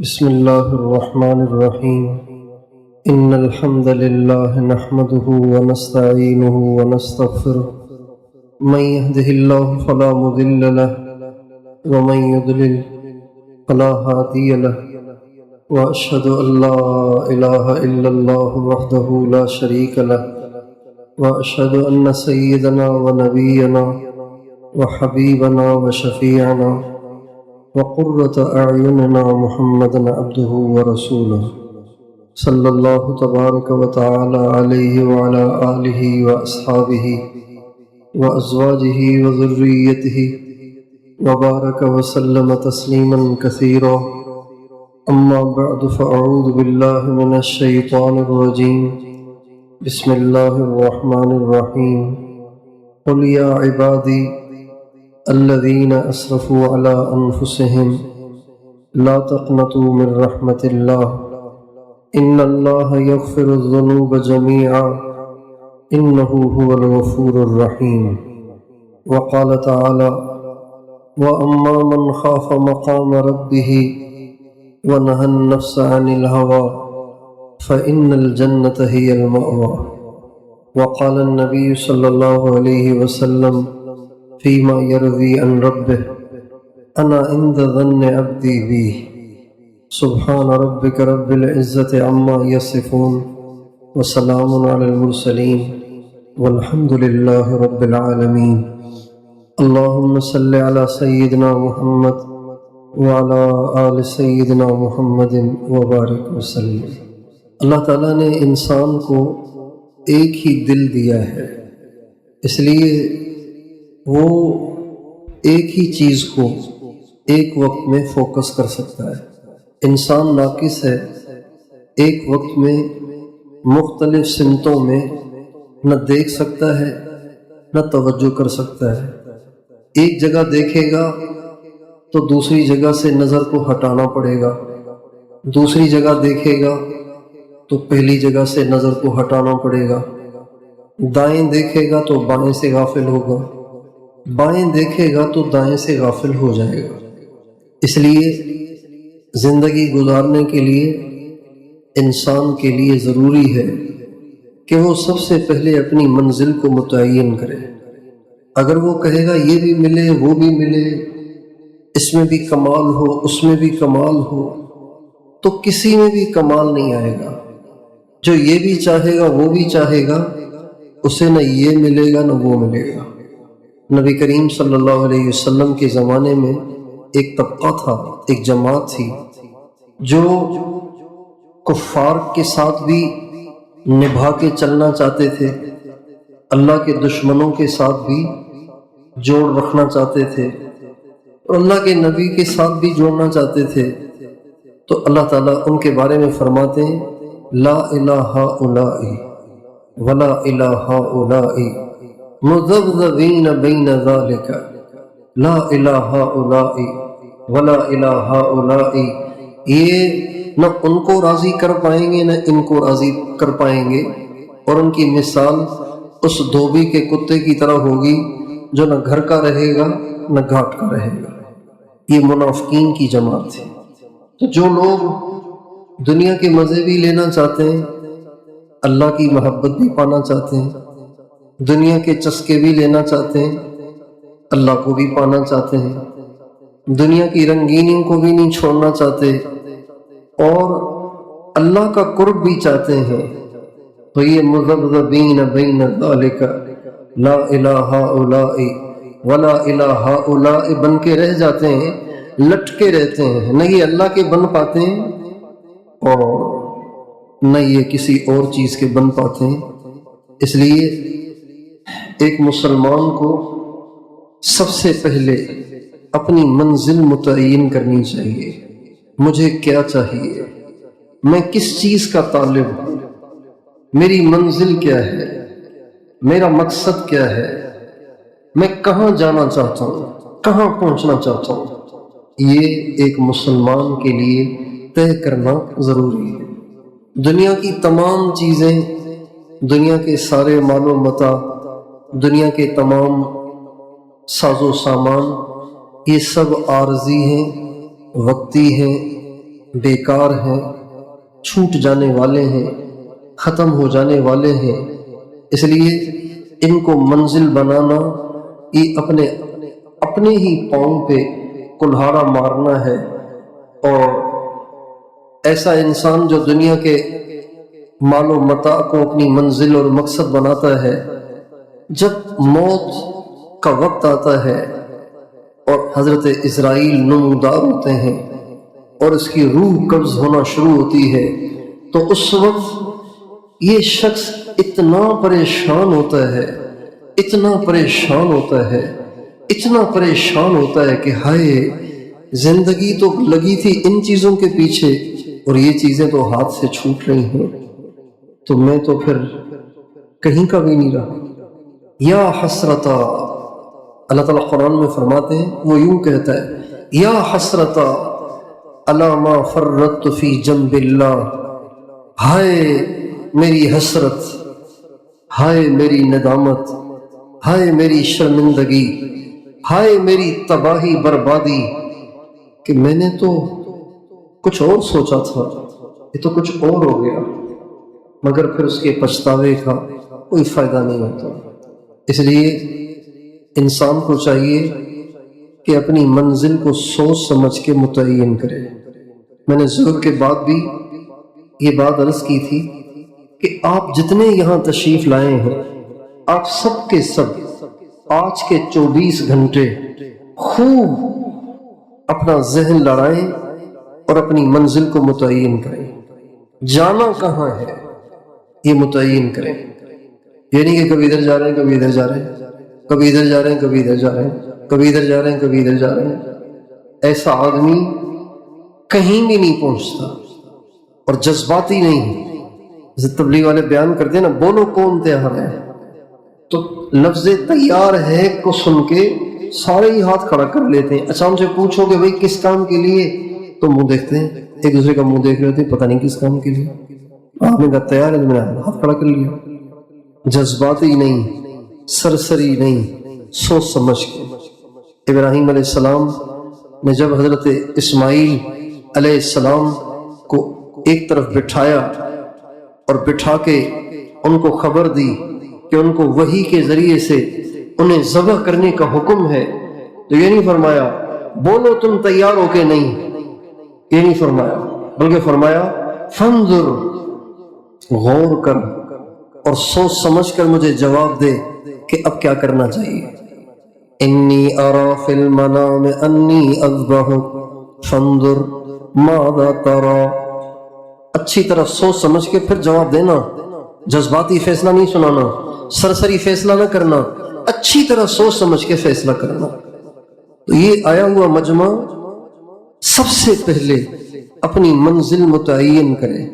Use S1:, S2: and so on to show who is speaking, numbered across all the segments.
S1: بسم الله الرحمن الرحيم إن الحمد لله نحمده ونستعينه ونستغفره من يهده الله فلا مضل له ومن يضلل فلا هادي له وأشهد أن لا إله إلا الله وحده لا شريك له وأشهد أن سيدنا ونبينا وحبيبنا وشفيعنا وقرة أعيننا محمدا عبده ورسوله صلى الله تبارك وتعالى عليه وعلى آله وأصحابه وأزواجه وذريته وبارك وسلم تسليما كثيرا. أما بعد فأعوذ بالله من الشيطان الرجيم. بسم الله الرحمن الرحيم. قل يا عبادي الذين أسرفوا على أنفسهم لا تقنطوا من رحمة الله إن الله يغفر الذنوب جميعا إنه هو الغفور الرحيم. وقال تعالى: وأما من خاف مقام ربه ونهى النفس عن الهوى فإن الجنة هي المأوى. وقال النبي صلى الله عليه وسلم فيما يروي عن ربه: أنا عند ظن عبدي بي. سبحان ربك رب العزة عما يصفون وسلام على المرسلين والحمد لله رب العالمين. اللهم صل على سيدنا محمد وعلى آل سيدنا محمد وبارک وسلم. اللہ تعالیٰ نے انسان کو ایک ہی دل دیا ہے، اس لیے وہ ایک ہی چیز کو ایک وقت میں فوکس کر سکتا ہے. انسان ناقص ہے، ایک وقت میں مختلف سمتوں میں نہ دیکھ سکتا ہے نہ توجہ کر سکتا ہے. ایک جگہ دیکھے گا تو دوسری جگہ سے نظر کو ہٹانا پڑے گا، دوسری جگہ دیکھے گا تو پہلی جگہ سے نظر کو ہٹانا پڑے گا، دائیں دیکھے گا تو بائیں سے غافل ہوگا، بائیں دیکھے گا تو دائیں سے غافل ہو جائے گا. اس لیے زندگی گزارنے کے لیے انسان کے لیے ضروری ہے کہ وہ سب سے پہلے اپنی منزل کو متعین کرے. اگر وہ کہے گا یہ بھی ملے وہ بھی ملے، اس میں بھی کمال ہو اس میں بھی کمال ہو، تو کسی میں بھی کمال نہیں آئے گا. جو یہ بھی چاہے گا وہ بھی چاہے گا، اسے نہ یہ ملے گا نہ وہ ملے گا. نبی کریم صلی اللہ علیہ وسلم کے زمانے میں ایک طبقہ تھا، ایک جماعت تھی جو کفار کے ساتھ بھی نبھا کے چلنا چاہتے تھے، اللہ کے دشمنوں کے ساتھ بھی جوڑ رکھنا چاہتے تھے اور اللہ کے نبی کے ساتھ بھی جوڑنا چاہتے تھے. تو اللہ تعالیٰ ان کے بارے میں فرماتے ہیں: لا الہ ہؤلاء ولا الہ ہؤلاء مذبذبین بین ذالک لا الہ ہؤلاء ولا الہ ہؤلاء. یہ نہ ان کو راضی کر پائیں گے نہ ان کو راضی کر پائیں گے، اور ان کی مثال اس دھوبی کے کتے کی طرح ہوگی جو نہ گھر کا رہے گا نہ گھاٹ کا رہے گا. یہ منافقین کی جماعت تھی. تو جو لوگ دنیا کے مزے بھی لینا چاہتے ہیں، اللہ کی محبت بھی پانا چاہتے ہیں، دنیا کے چسکے بھی لینا چاہتے ہیں، اللہ کو بھی پانا چاہتے ہیں، دنیا کی رنگینیوں کو بھی نہیں چھوڑنا چاہتے اور اللہ کا قرب بھی چاہتے ہیں، تو یہ مذبذبین بین ذالک لا الہ ہؤلاء ولا الہ ہؤلاء بن کے رہ جاتے ہیں، لٹکے رہتے ہیں. نہ یہ اللہ کے بن پاتے ہیں اور نہ یہ کسی اور چیز کے بن پاتے ہیں. اس لیے ایک مسلمان کو سب سے پہلے اپنی منزل متعین کرنی چاہیے. مجھے کیا چاہیے، میں کس چیز کا طالب ہوں، میری منزل کیا ہے، میرا مقصد کیا ہے، میں کہاں جانا چاہتا ہوں، کہاں پہنچنا چاہتا ہوں. یہ ایک مسلمان کے لیے طے کرنا ضروری ہے. دنیا کی تمام چیزیں، دنیا کے سارے مال و متاع، دنیا کے تمام ساز و سامان، یہ سب عارضی ہیں، وقتی ہیں، بیکار ہیں، چھوٹ جانے والے ہیں، ختم ہو جانے والے ہیں، اس لیے ان کو منزل بنانا یہ اپنے ہی پاؤں پہ کلہاڑا مارنا ہے۔ اور ایسا انسان جو دنیا کے مال و متاع کو اپنی منزل اور مقصد بناتا ہے، جب موت کا وقت آتا ہے اور حضرت اسرائیل نمودار ہوتے ہیں اور اس کی روح قبض ہونا شروع ہوتی ہے، تو اس وقت یہ شخص اتنا پریشان ہوتا ہے، اتنا پریشان ہوتا ہے، اتنا پریشان ہوتا ہے کہ ہائے، زندگی تو لگی تھی ان چیزوں کے پیچھے اور یہ چیزیں تو ہاتھ سے چھوٹ رہی ہیں، تو میں تو پھر کہیں کا بھی نہیں رہا۔ یا حسرتا، اللہ تعالیٰ قرآن میں فرماتے ہیں، وہ یوں کہتا ہے، یا حسرتا علی ما فرطت فی جنب اللہ، ہائے میری حسرت، ہائے میری ندامت، ہائے میری شرمندگی، ہائے میری تباہی بربادی، کہ میں نے تو کچھ اور سوچا تھا، یہ تو کچھ اور ہو گیا، مگر پھر اس کے پچھتاوے کا کوئی فائدہ نہیں ہوتا۔ اس لیے انسان کو چاہیے کہ اپنی منزل کو سوچ سمجھ کے متعین کرے۔ میں نے ظہر کے بعد بھی یہ بات عرض کی تھی کہ آپ جتنے یہاں تشریف لائے ہیں، آپ سب کے سب آج کے 24 گھنٹے خوب اپنا ذہن لڑائیں اور اپنی منزل کو متعین کریں۔ جانا کہاں ہے یہ متعین کریں، یہ نہیں کہ کبھی ادھر جا رہے ہیں، کبھی ادھر جا رہے ہیں، کبھی ادھر جا رہے ہیں، کبھی ادھر جا رہے ہیں، کبھی ادھر جا رہے ہیں، کبھی ادھر جا رہے ہیں۔ ایسا آدمی کہیں بھی نہیں پہنچتا اور جذباتی نہیں۔ جیسے تبلیغ والے بیان کرتے ہیں نا، بولو کون تیار ہے، تو لفظ تیار ہے کو سن کے سارے ہی ہاتھ کھڑا کر لیتے ہیں۔ اچھا ان سے پوچھو کہ بھئی کس کام کے لیے، تو منہ دیکھتے ہیں، ایک دوسرے کا منہ دیکھ رہے ہوتے ہیں، پتہ نہیں کس کام کے لیے۔ آپ نے کہا تیار ہے، تو میں نے ہاتھ کھڑا کر لیا۔ جذباتی نہیں، سرسری نہیں، سوچ سمجھ کے۔ ابراہیم علیہ السلام نے جب حضرت اسماعیل علیہ السلام کو ایک طرف بٹھایا اور بٹھا کے ان کو خبر دی کہ ان کو وحی کے ذریعے سے انہیں ذبح کرنے کا حکم ہے، تو یہ نہیں فرمایا بولو تم تیار ہو کہ نہیں، یہ نہیں فرمایا، بلکہ فرمایا فانظر، غور کر اور سوچ سمجھ کر مجھے جواب دے کہ اب کیا کرنا چاہیے۔ انی ارا فی المنام انی اذبحک فانظر ماذا تری، اچھی طرح سوچ سمجھ کے پھر جواب دینا، جذباتی فیصلہ نہیں سنانا، سرسری فیصلہ نہ کرنا، اچھی طرح سوچ سمجھ کے فیصلہ کرنا۔ تو یہ آیا ہوا مجمع سب سے پہلے اپنی منزل متعین کرے،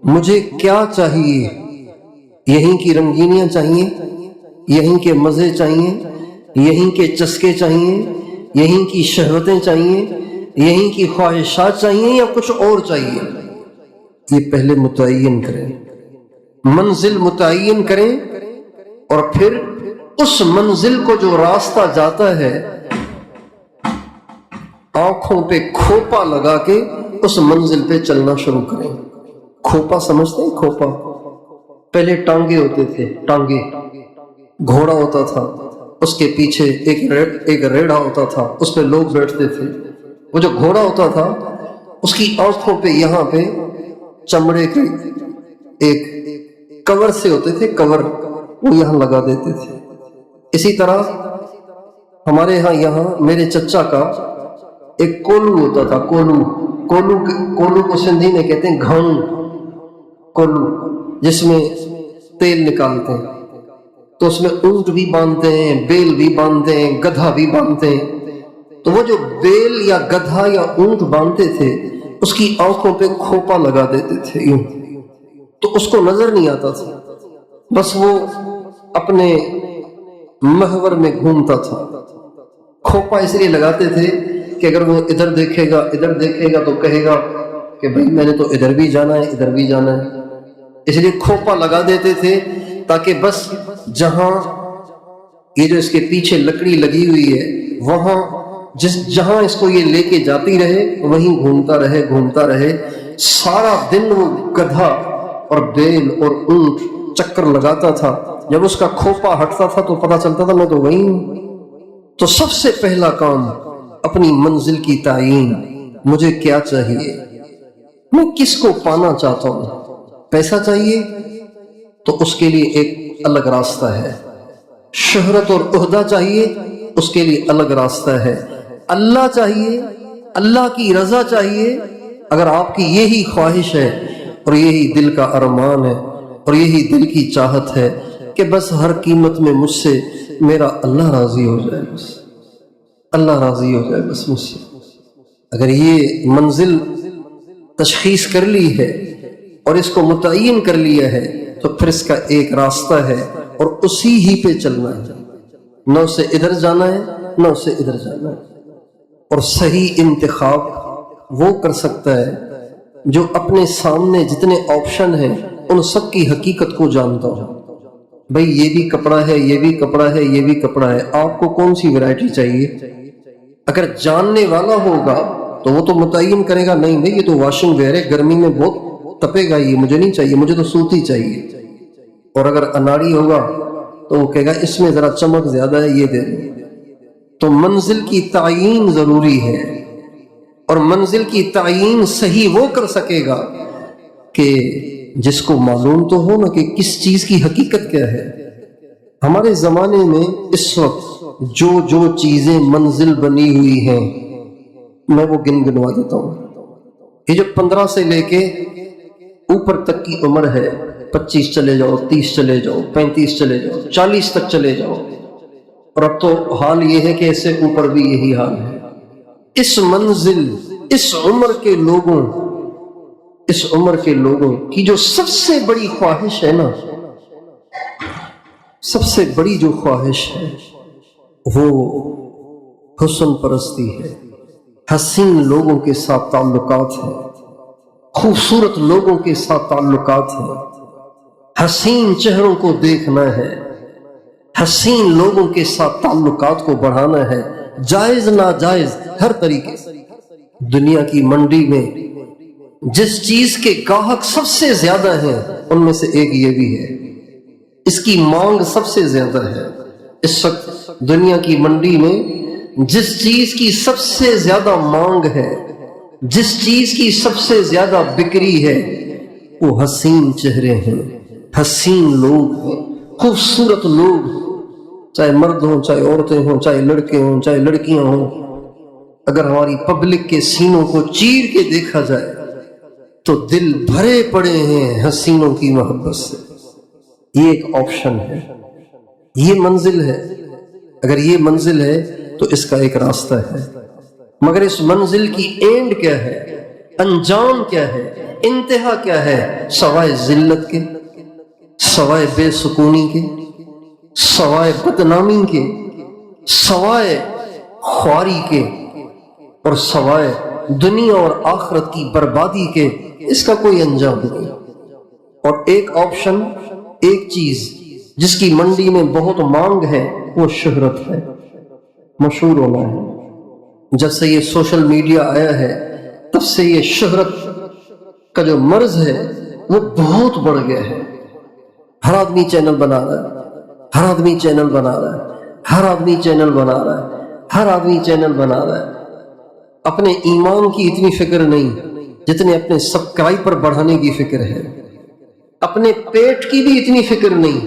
S1: مجھے کیا چاہیے، یہیں کی رنگینیاں چاہیے، یہیں کے مزے چاہیے، یہیں کے چسکے چاہیے، یہیں کی شہوتیں چاہیے، یہیں کی خواہشات چاہیے، یا کچھ اور چاہیے، یہ پہلے متعین کریں، منزل متعین کریں، اور پھر اس منزل کو جو راستہ جاتا ہے آنکھوں پہ کھوپا لگا کے اس منزل پہ چلنا شروع کریں۔ کھوپا سمجھتے ہیں؟ کھوپا پہلے ٹانگے ہوتے تھے، ٹانگے، گھوڑا ہوتا تھا، اس کے پیچھے ایک ریڑھا ہوتا تھا، اس پہ لوگ بیٹھتے تھے۔ وہ جو گھوڑا ہوتا تھا اس کی آنکھوں پہ یہاں پہ چمڑے کے ایک کور سے ہوتے تھے، کور، وہ یہاں لگا دیتے تھے۔ اسی طرح ہمارے یہاں میرے چچا کا ایک کولو ہوتا تھا، کولو کو سندھی میں کہتے ہیں گھاؤں، کولو، جس میں تیل نکالتے ہیں، تو اس میں اونٹ بھی باندھتے ہیں، بیل بھی باندھتے ہیں، گدھا بھی باندھتے ہیں۔ تو وہ جو بیل یا گدھا یا اونٹ باندھتے تھے اس کی آنکھوں پہ کھوپا لگا دیتے تھے یوں، تو اس کو نظر نہیں آتا تھا، بس وہ اپنے محور میں گھومتا تھا۔ کھوپا اس لیے لگاتے تھے کہ اگر وہ ادھر دیکھے گا تو کہے گا کہ بھئی میں نے تو ادھر بھی جانا ہے، ادھر بھی جانا ہے، اس لیے کھوپا لگا دیتے تھے تاکہ بس جہاں یہ جو اس کے پیچھے لکڑی لگی ہوئی ہے وہاں جہاں اس کو یہ لے کے جاتی رہے وہیں گھومتا رہے، سارا دن وہ گدھا اور بیل اور اونٹ چکر لگاتا تھا، جب اس کا کھوپا ہٹتا تھا تو پتہ چلتا تھا میں تو وہیں ہوں۔ تو سب سے پہلا کام اپنی منزل کی تعیین، مجھے کیا چاہیے، میں کس کو پانا چاہتا ہوں۔ پیسہ چاہیے تو اس کے لیے ایک الگ راستہ ہے، شہرت اور عہدہ چاہیے اس کے لیے الگ راستہ ہے، اللہ چاہیے، اللہ کی رضا چاہیے، اگر آپ کی یہی خواہش ہے اور یہی دل کا ارمان ہے اور یہی دل کی چاہت ہے کہ بس ہر قیمت میں مجھ سے میرا اللہ راضی ہو جائے، بس اللہ راضی ہو جائے بس مجھ سے، اگر یہ منزل تشخیص کر لی ہے اور اس کو متعین کر لیا ہے تو پھر اس کا ایک راستہ ہے اور اسی ہی پہ چلنا ہے، نہ اسے ادھر جانا ہے نہ اسے ادھر جانا ہے۔ اور صحیح انتخاب وہ کر سکتا ہے جو اپنے سامنے جتنے آپشن ہیں ان سب کی حقیقت کو جانتا ہو۔ بھئی یہ بھی کپڑا ہے، یہ بھی کپڑا ہے، یہ بھی کپڑا ہے، آپ کو کون سی ویرائٹی چاہیے؟ اگر جاننے والا ہوگا تو وہ تو متعین کرے گا، نہیں بھئی یہ تو واشنگ ویئر ہے، گرمی میں بہت تپے گا، یہ مجھے نہیں چاہیے، مجھے تو سوتی چاہیے۔ اور اگر اناڑی ہوگا تو وہ کہے گا اس میں ذرا چمک زیادہ ہے، یہ دے دو۔ تو منزل کی تعیین ضروری ہے، اور منزل کی تعیین صحیح وہ کر سکے گا کہ جس کو معلوم تو ہو نا کہ کس چیز کی حقیقت کیا ہے۔ ہمارے زمانے میں اس وقت جو چیزیں منزل بنی ہوئی ہیں میں وہ گنوا دیتا ہوں۔ یہ جو 15 سے لے کے اوپر تک کی عمر ہے، 25 چلے جاؤ، 30 چلے جاؤ، 35 چلے جاؤ، 40 تک چلے جاؤ، اور اب تو حال یہ ہے کہ اس سے اوپر بھی یہی حال ہے۔ اس منزل، اس عمر کے لوگوں کی جو سب سے بڑی خواہش ہے نا، سب سے بڑی جو خواہش ہے وہ حسن پرستی ہے، حسین لوگوں کے ساتھ تعلقات ہیں، خوبصورت لوگوں کے ساتھ تعلقات ہیں، حسین چہروں کو دیکھنا ہے، حسین لوگوں کے ساتھ تعلقات کو بڑھانا ہے، جائز ناجائز ہر طریقے سے۔ دنیا کی منڈی میں جس چیز کے گاہک سب سے زیادہ ہیں ان میں سے ایک یہ بھی ہے، اس کی مانگ سب سے زیادہ ہے۔ اس وقت دنیا کی منڈی میں جس چیز کی سب سے زیادہ مانگ ہے، جس چیز کی سب سے زیادہ بکری ہے، وہ حسین چہرے ہیں، حسین لوگ ہیں، خوبصورت لوگ، چاہے مرد ہوں، چاہے عورتیں ہوں، چاہے لڑکے ہوں، چاہے لڑکیاں ہوں۔ اگر ہماری پبلک کے سینوں کو چیر کے دیکھا جائے تو دل بھرے پڑے ہیں حسینوں کی محبت سے۔ یہ ایک آپشن ہے، یہ منزل ہے۔ اگر یہ منزل ہے تو اس کا ایک راستہ ہے، مگر اس منزل کی اینڈ کیا ہے، انجام کیا ہے، انتہا کیا ہے؟ سوائے ذلت کے، سوائے بے سکونی کے، سوائے بدنامی کے، سوائے خواری کے، اور سوائے دنیا اور آخرت کی بربادی کے، اس کا کوئی انجام نہیں۔ اور ایک آپشن، ایک چیز جس کی منڈی میں بہت مانگ ہے، وہ شہرت ہے، مشہور ہونا ہے۔ جب سے یہ سوشل میڈیا آیا ہے تب سے یہ شہرت کا جو مرض ہے وہ بہت بڑھ گیا ہے۔ ہر آدمی چینل بنا رہا ہے، ہر آدمی چینل بنا رہا ہے، ہر آدمی چینل بنا رہا ہے، ہر آدمی چینل بنا رہا ہے۔ اپنے ایمان کی اتنی فکر نہیں جتنے اپنے سبسکرائبر بڑھانے کی فکر ہے، اپنے پیٹ کی بھی اتنی فکر نہیں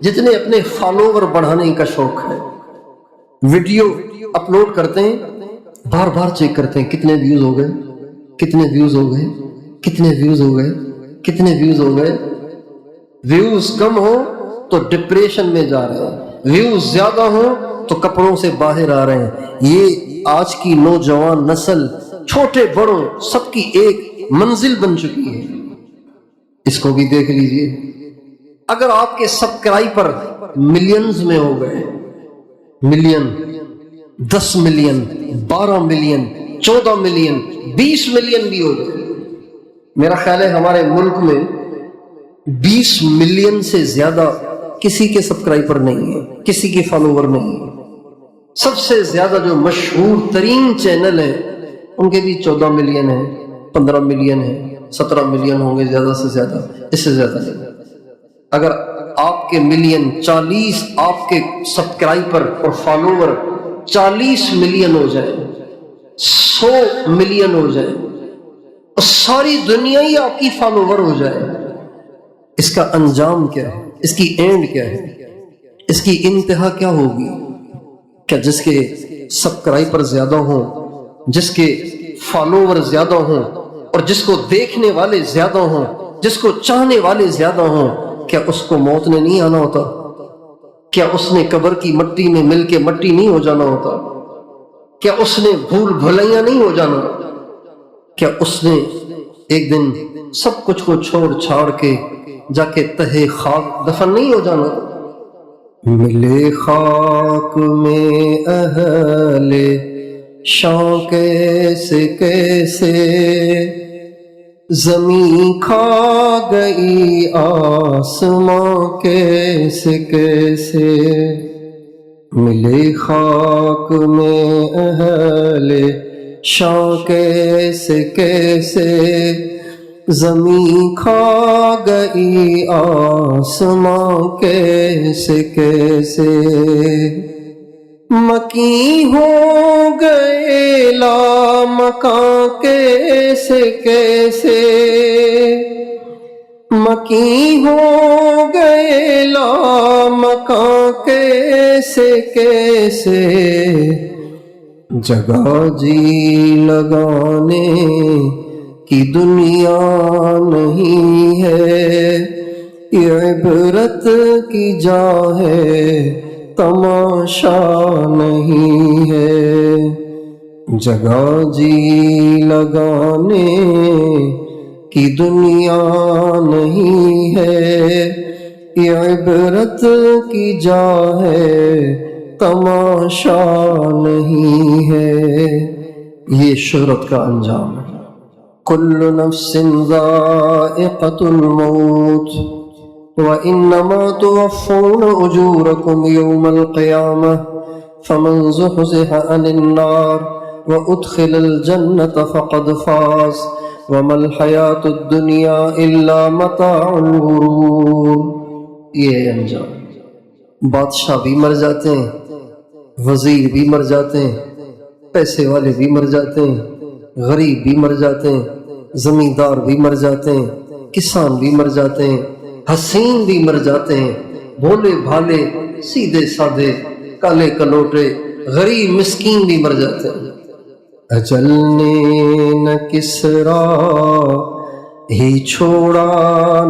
S1: جتنے اپنے فالوور بڑھانے کا شوق ہے۔ ویڈیو اپلوڈ کرتے ہیں، بار بار چیک کرتے ہیں کتنے ویوز ہو گئے، کتنے ویوز ہو گئے، کتنے ویوز ہو گئے، کتنے ویوز ہو گئے۔ ویوز کم ہو تو ڈپریشن میں جا رہے ہیں، ویوز زیادہ ہو تو کپڑوں سے باہر آ رہے ہیں۔ یہ آج کی نوجوان نسل، چھوٹے بڑوں سب کی ایک منزل بن چکی ہے۔ اس کو بھی دیکھ لیجئے، اگر آپ کے سبسکرائبر ملینز میں ہو گئے، million, 10 million, 12 million, 14 million, 20 million بھی ہو گئے، میرا خیال ہے ہمارے ملک میں 20 ملین سے زیادہ کسی کے سبسکرائبر نہیں ہے، کسی کے فالوور نہیں ہے۔ سب سے زیادہ جو مشہور ترین چینل ہیں ان کے بھی 14 ملین ہیں، 15 ملین ہیں، 17 ملین ہوں گے زیادہ سے زیادہ، اس سے زیادہ نہیں۔ اگر آپ کے ملین 40، آپ کے سبسکرائبر اور فالوور 40 ملین ہو جائیں، 100 ملین ہو جائیں اور ساری دنیا ہی آپ کی فالوور ہو جائے، اس کا انجام کیا ہے؟ اس کی اینڈ کیا ہے؟ اس کی انتہا کیا ہوگی؟ کیا جس کے سبسکرائبر زیادہ ہوں، جس کے فالوور زیادہ ہوں اور جس کو دیکھنے والے زیادہ ہوں، جس کو چاہنے والے زیادہ ہوں، کیا اس کو موت نے نہیں آنا ہوتا؟ کیا اس نے قبر کی مٹی میں مل کے مٹی نہیں ہو جانا ہوتا؟ کیا اس نے بھول بھلائیاں نہیں ہو جانا؟ کیا اس نے ایک دن سب کچھ کو چھوڑ چھاڑ کے جا کے تہے خاک دفن نہیں ہو جانا؟ ملے خاک میں اہل شان کیسے کیسے، زمین کھا گئی آسماں کیسے کیسے، ملے خاک میں اہل شان کیسے کیسے، زمین کھا گئی آسماں کیسے کیسے، مکی ہو گئے لامکاں کیسے کیسے، مکی ہو گئے لامکاں کیسے کیسے، جگہ جی لگانے کی دنیا نہیں ہے، یہ عبرت کی جا ہے تماشا نہیں ہے، جگہ جی لگانے کی دنیا نہیں ہے، یہ عبرت کی جا ہے تماشا نہیں ہے۔ یہ شہرت کا انجام ہے۔ کل نفس ذائقۃ الموت وإنما توفون أجوركم يوم القيامة فمن زحزح عن النار وأدخل الجنة فقد فاز وما الحياة الدنيا إلا متاع الغرور۔ یہ انجام، بادشاہ بھی مر جاتے ہیں، وزیر بھی مر جاتے ہیں، پیسے والے بھی مر جاتے ہیں، غریب بھی مر جاتے ہیں، زمیندار بھی مر جاتے ہیں، کسان بھی مر جاتے ہیں، حسین بھی مر جاتے ہیں، بھولے بھالے سیدھے سادھے کالے کلوٹے غریب مسکین بھی مر جاتے ہیں۔ اجل نے نہ کسرا ہی چھوڑا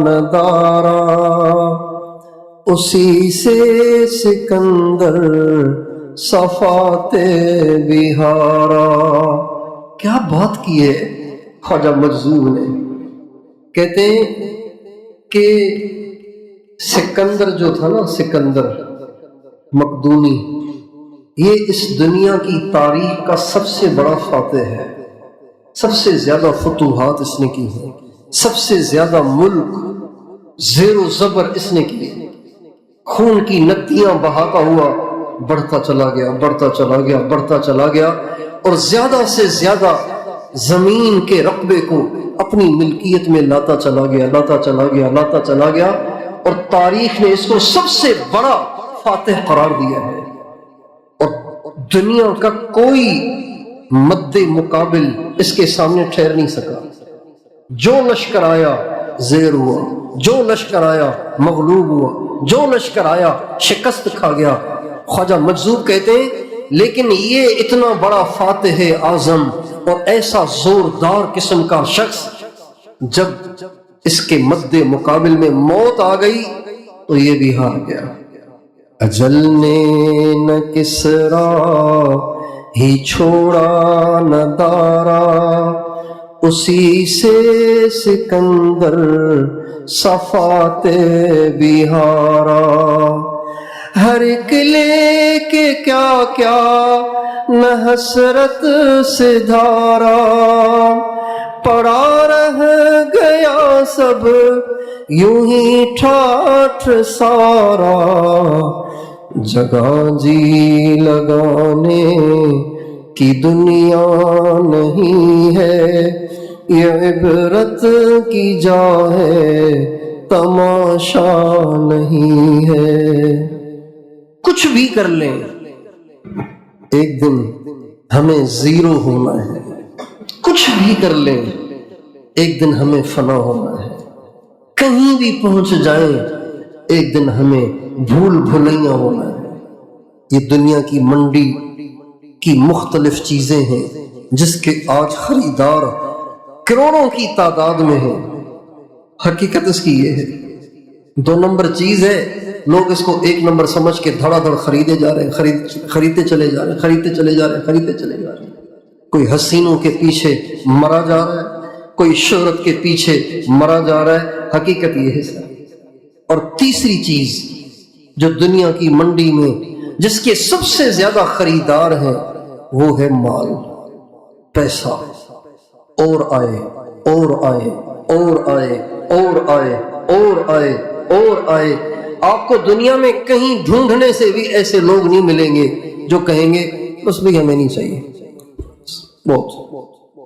S1: نہ دارا، اسی سے سکندر صفات بہارا۔ کیا بات کی ہے خواجہ مجذوب نے، کہتے ہیں کہ سکندر جو تھا نا، سکندر مقدونی، یہ اس دنیا کی تاریخ کا سب سے بڑا فاتح ہے، سب سے زیادہ فتوحات اس نے کی ہیں، سب سے زیادہ ملک زیر و زبر اس نے کی، خون کی ندیاں بہاتا ہوا بڑھتا چلا گیا، بڑھتا چلا گیا، بڑھتا چلا گیا، اور زیادہ سے زیادہ زمین کے رقبے کو اپنی ملکیت میں لاتا چلا گیا، لاتا چلا گیا، لاتا چلا گیا، اور تاریخ نے اس کو سب سے بڑا فاتح قرار دیا ہے، اور دنیا کا کوئی مد مقابل اس کے سامنے ٹھہر نہیں سکا۔ جو لشکر آیا زیر ہوا، جو لشکر آیا مغلوب ہوا، جو لشکر آیا شکست کھا گیا۔ خواجہ مجذوب کہتے ہیں لیکن یہ اتنا بڑا فاتح اعظم اور ایسا زوردار قسم کا شخص، جب اس کے مد مقابل میں موت آ گئی تو یہ بھی ہار گیا۔ اجل نے نہ کسرا ہی چھوڑا نہ دارا، اسی سے سکندر صفات بہارا۔ ہر ایک لے کے کیا کیا نہ حسرت سے دھارا، پڑا رہ گیا سب یوں ہی ٹھاٹھ سارا، جگہ جی لگانے کی دنیا نہیں ہے، یہ عبرت کی جا ہے، تماشا نہیں ہے۔ کچھ بھی کر لیں، ایک دن ہمیں زیرو ہونا ہے۔ کچھ بھی کر لیں، ایک دن ہمیں فنا ہونا ہے۔ کہیں بھی پہنچ جائیں، ایک دن ہمیں بھول بھلیاں ہونا ہے۔ یہ دنیا کی منڈی کی مختلف چیزیں ہیں جس کے آج خریدار کروڑوں کی تعداد میں ہیں۔ حقیقت اس کی یہ ہے، 2 نمبر چیز ہے، لوگ اس کو 1 نمبر سمجھ کے دھڑا دھڑ خریدے جا رہے ہیں، خریدتے چلے جا رہے ہیں، خریدتے چلے جا رہے ہیں، خریدتے چلے جا رہے ہیں۔ کوئی حسینوں کے پیچھے مرا جا رہا ہے، کوئی شہرت کے پیچھے مرا جا رہا ہے۔ حقیقت یہ ہے سر۔ اور تیسری چیز جو دنیا کی منڈی میں جس کے سب سے زیادہ خریدار ہیں وہ ہے مال، پیسہ، اور آئے اور آئے اور آئے اور آئے اور آئے اور آئے۔ آپ کو دنیا میں کہیں ڈھونڈنے سے بھی ایسے لوگ نہیں ملیں گے جو کہیں گے بس بھی ہمیں نہیں چاہیے، بہت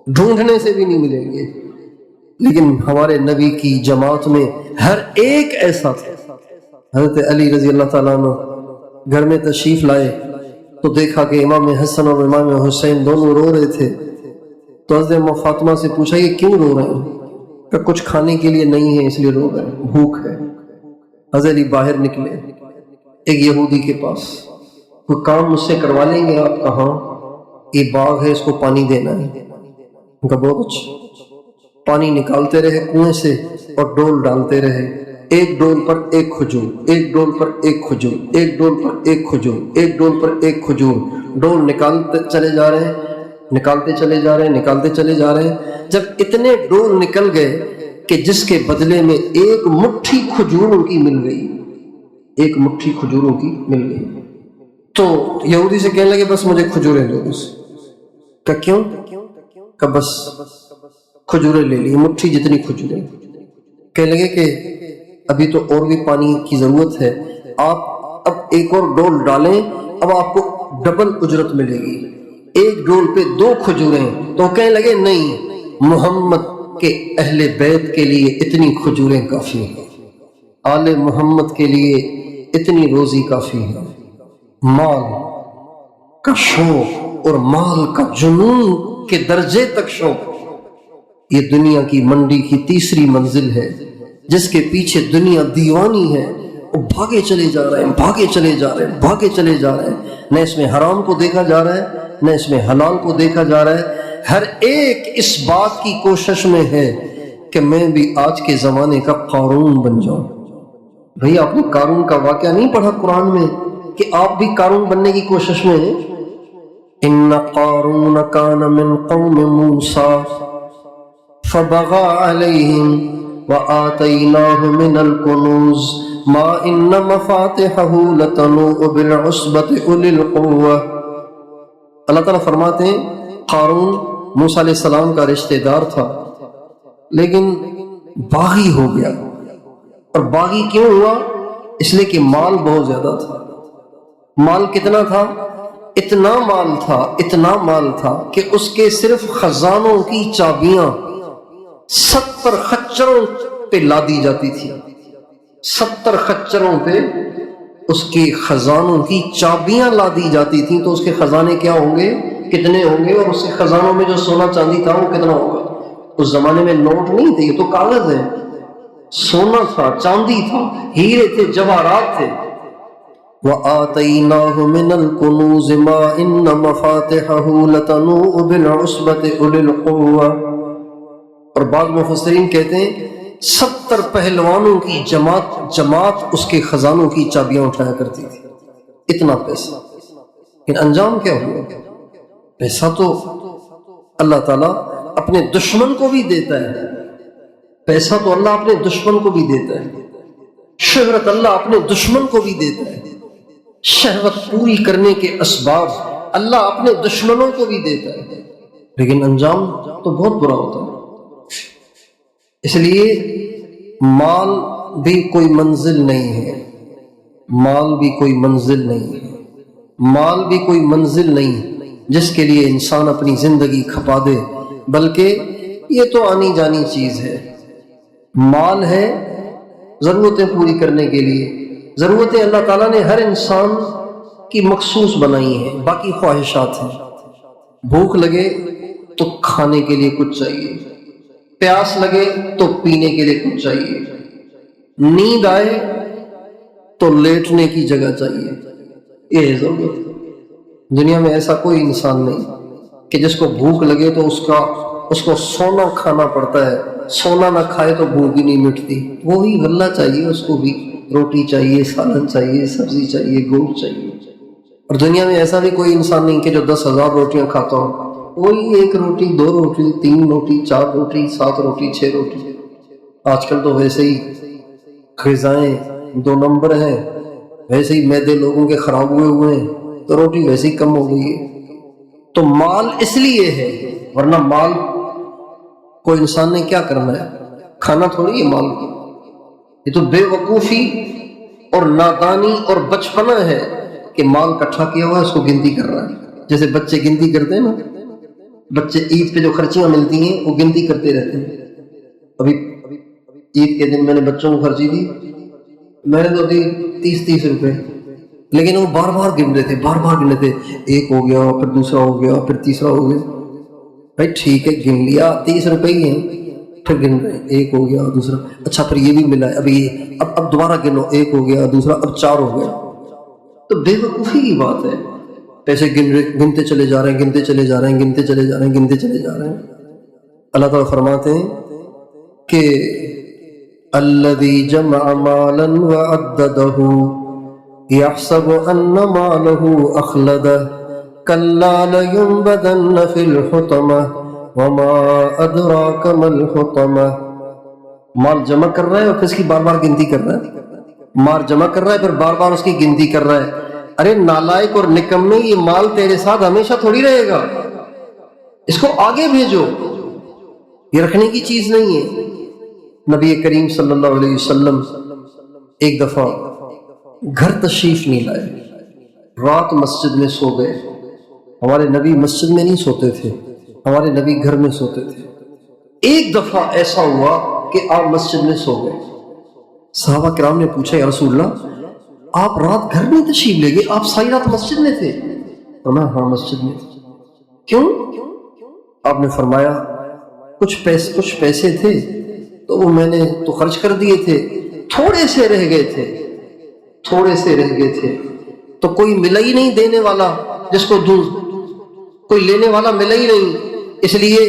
S1: ڈھونڈنے سے بھی نہیں ملیں گے۔ لیکن ہمارے نبی کی جماعت میں ہر ایک ایسا تھا۔ حضرت علی رضی اللہ تعالیٰ عنہ گھر میں تشریف لائے تو دیکھا کہ امام حسن اور امام حسین دونوں رو رہے تھے، تو حضرت امام فاطمہ سے پوچھا یہ کیوں رو رہے ہیں؟ کہ کچھ کھانے کے لیے نہیں ہے اس لیے رو رہے ہیں، بھوک ہے۔ حضرت علی باہر نکلے ایک یہودی کے پاس، کوئی کام مجھ سے کروا لیں گے آپ؟ کہاں؟ یہ باغ ہے، اس کو پانی دینا ہے۔ ان کا بہت اچھا۔ پانی نکالتے رہے کنویں سے اور ڈول ڈالتے رہے، ایک ڈول پر ایک کھجور، ایک ڈول پر ایک کھجور، ایک ڈول پر ایک کھجور، ایک ڈول پر ایک کھجور۔ ڈول نکالتے چلے جا رہے ہیں، نکالتے چلے جا رہے ہیں، نکالتے چلے جا رہے ہیں۔ جب اتنے ڈول نکل گئے کہ جس کے بدلے میں ایک مٹھی کھجوروں کی مل گئی، ایک مٹھی کھجوروں کی مل گئی، تو یہودی سے کہنے لگے بس مجھے کھجوریں دو بس۔ کہ کیوں؟ کہ بس کھجوریں لے لی، مٹھی جتنی کھجوریں۔ کہنے لگے کہ ابھی تو اور بھی پانی کی ضرورت ہے، آپ اب ایک اور ڈول ڈالیں، اب آپ کو ڈبل اجرت ملے گی، ایک ڈول پہ 2 کھجوریں۔ تو کہنے لگے نہیں، محمد کے اہل بیت کے لیے اتنی کھجوریں کافی ہیں، آل محمد کے لیے اتنی روزی کافی ہے۔ مال کا شوق اور مال کا جنون کے درجے تک شوق، یہ دنیا کی منڈی کی تیسری منزل ہے جس کے پیچھے دنیا دیوانی ہے۔ وہ بھاگے چلے جا رہے ہیں، بھاگے چلے جا رہے ہیں، بھاگے چلے جا رہے ہیں۔ نہ اس میں حرام کو دیکھا جا رہا ہے، نہ اس میں حلال کو دیکھا جا رہا ہے۔ ہر ایک اس بات کی کوشش میں ہے کہ میں بھی آج کے زمانے کا قارون بن جاؤں۔ بھئی آپ نے قارون کا واقعہ نہیں پڑھا قرآن میں کہ آپ بھی قارون بننے کی کوشش میں ہیں؟ ان قارون کان من قوم موسیٰ فبغى عليهم وآتيناه من الكنوز ما إن مفاتحه لتنوء بالعصبة أولي القوة۔ اللہ تعالیٰ فرماتے ہیں قارون موسیٰ علیہ السلام کا رشتہ دار تھا، لیکن باغی ہو گیا۔ اور باغی کیوں ہوا؟ اس لیے کہ مال بہت زیادہ تھا۔ مال کتنا تھا؟ اتنا مال تھا، اتنا مال تھا کہ اس کے صرف خزانوں کی چابیاں 70 خچروں پہ لادی جاتی تھی۔ 70 خچروں پہ اس کے خزانوں کی چابیاں لادی جاتی تھیں، تو اس کے خزانے کیا ہوں گے، کتنے ہوں گے؟ اور اس کے خزانوں میں جو سونا چاندی تھا وہ کتنا ہوگا؟ اس زمانے میں نوٹ نہیں تھے، یہ تو کاغذ ہے۔ سونا تھا، چاندی تھا، ہیرے تھے، جواہرات تھے۔ وَآتَيْنَاهُ مِنَ الْكُنُوزِ مَا إِنَّ مَفَاتِحَهُ لَتَنُوءُ بِالْعُصْبَةِ أُولِي الْقُوَّةِ۔ اور بعض مفسرین کہتے ہیں 70 پہلوانوں کی جماعت اس کے خزانوں کی چابیاں اٹھایا کرتی تھی، اتنا پیسہ۔ لیکن انجام کیا ہوا؟ پیسہ تو اللہ تعالیٰ اپنے دشمن کو بھی دیتا ہے، پیسہ تو اللہ اپنے دشمن کو بھی دیتا ہے، شہرت اللہ اپنے دشمن کو بھی دیتا ہے، شہوت پوری کرنے کے اسباب اللہ اپنے دشمنوں کو بھی دیتا ہے، لیکن انجام تو بہت برا ہوتا ہے۔ اس لیے مال بھی کوئی منزل نہیں ہے، مال بھی کوئی منزل نہیں ہے، مال بھی کوئی منزل نہیں جس کے لیے انسان اپنی زندگی کھپا دے، بلکہ یہ تو آنی جانی چیز ہے۔ مال ہے ضرورتیں پوری کرنے کے لیے، ضرورتیں اللہ تعالیٰ نے ہر انسان کی مخصوص بنائی ہیں، باقی خواہشات ہیں۔ بھوک لگے تو کھانے کے لیے کچھ چاہیے، پیاس لگے تو پینے کے لیے کچھ چاہیے، نیند آئے تو لیٹنے کی جگہ چاہیے، یہ ضرورت ہے۔ دنیا میں ایسا کوئی انسان نہیں کہ جس کو بھوک لگے تو اس کو سونا کھانا پڑتا ہے، سونا نہ کھائے تو بھوک ہی نہیں مٹتی۔ وہی غلہ چاہیے، اس کو بھی روٹی چاہیے، سالن چاہیے، سبزی چاہیے، گوشت چاہیے۔ اور دنیا میں ایسا بھی کوئی انسان نہیں کہ جو 10,000 روٹیاں کھاتا ہو، وہی 1 روٹی، 2 روٹی، 3 روٹی، 4 روٹی، 7 روٹی، 6 روٹی۔ آج کل تو ویسے ہی غذائیں 2 نمبر ہیں، ویسے ہی معدے لوگوں کے خراب ہوئے ہیں، تو روٹی ویسے ہی کم ہو گئی ہے۔ تو مال اس لیے ہے، ورنہ مال کو انسان نے کیا کرنا ہے؟ کھانا تھوڑی ہے مال کو۔ یہ تو بے وقوفی اور نادانی اور بچپنا ہے کہ مال اکٹھا کیا ہوا ہے، اس کو گنتی کر رہا ہے۔ جیسے بچے گنتی کرتے ہیں نا، بچے عید پہ جو خرچیاں ملتی ہیں وہ گنتی کرتے رہتے ہیں۔ ابھی عید کے دن میں نے بچوں کو خرچی دی، میں نے تو دی 30 روپے، لیکن وہ بار بار گن رہے تھے، بار بار گن رہے تھے، 1 ہو گیا، پھر دوسرا ہو گیا، پھر تیسرا ہو گیا۔ بھائی ٹھیک ہے، گن لیا، 30 روپے ہی ہیں، پھر گن رہے، 1 ہو گیا، دوسرا، اچھا پھر یہ بھی ملا ہے، اب دوبارہ گنو، 1 ہو گیا، دوسرا، اب 4 ہو گیا۔ تو بے وقوفی کی بات ہے، پیسے گنتے چلے جا رہے ہیں، گنتے چلے جا رہے ہیں، گنتے چلے جا رہے ہیں، گنتے چلے جا رہے ہیں۔ اللہ تعالیٰ فرماتے ہیں کہ الذی جمع مالا وعددہ یحسب ان مالہ اخلدہ کلا لینبذن فی الحطمہ وما ادراک ما الحطمہ۔ مال جمع کر رہا ہے اور پھر اس کی بار بار گنتی کر رہا ہے، مال جمع کر رہا ہے پھر بار بار اس کی گنتی کر رہا ہے۔ ارے نالائق اور نکمے، یہ مال تیرے ساتھ ہمیشہ تھوڑی رہے گا، اس کو آگے بھیجو، یہ رکھنے کی چیز نہیں ہے۔ نبی کریم صلی اللہ علیہ وسلم ایک دفعہ گھر تشریف نہیں لائے، رات مسجد میں سو گئے۔ ہمارے نبی مسجد میں نہیں سوتے تھے، ہمارے نبی گھر میں سوتے تھے۔ ایک دفعہ ایسا ہوا کہ آپ مسجد میں سو گئے۔ صحابہ کرام نے پوچھا، یا رسول اللہ آپ رات گھر میں تشریف لے گئے، آپ ساری رات مسجد میں تھے؟ فرمایا ہاں مسجد میں تھے۔ کیوں؟ آپ نے فرمایا کچھ پیسے تھے تو وہ میں نے تو خرچ کر دیے تھے، تھوڑے سے رہ گئے تھے، تو کوئی ملا ہی نہیں دینے والا جس کو دوں، کوئی لینے والا ملا ہی نہیں، اس لیے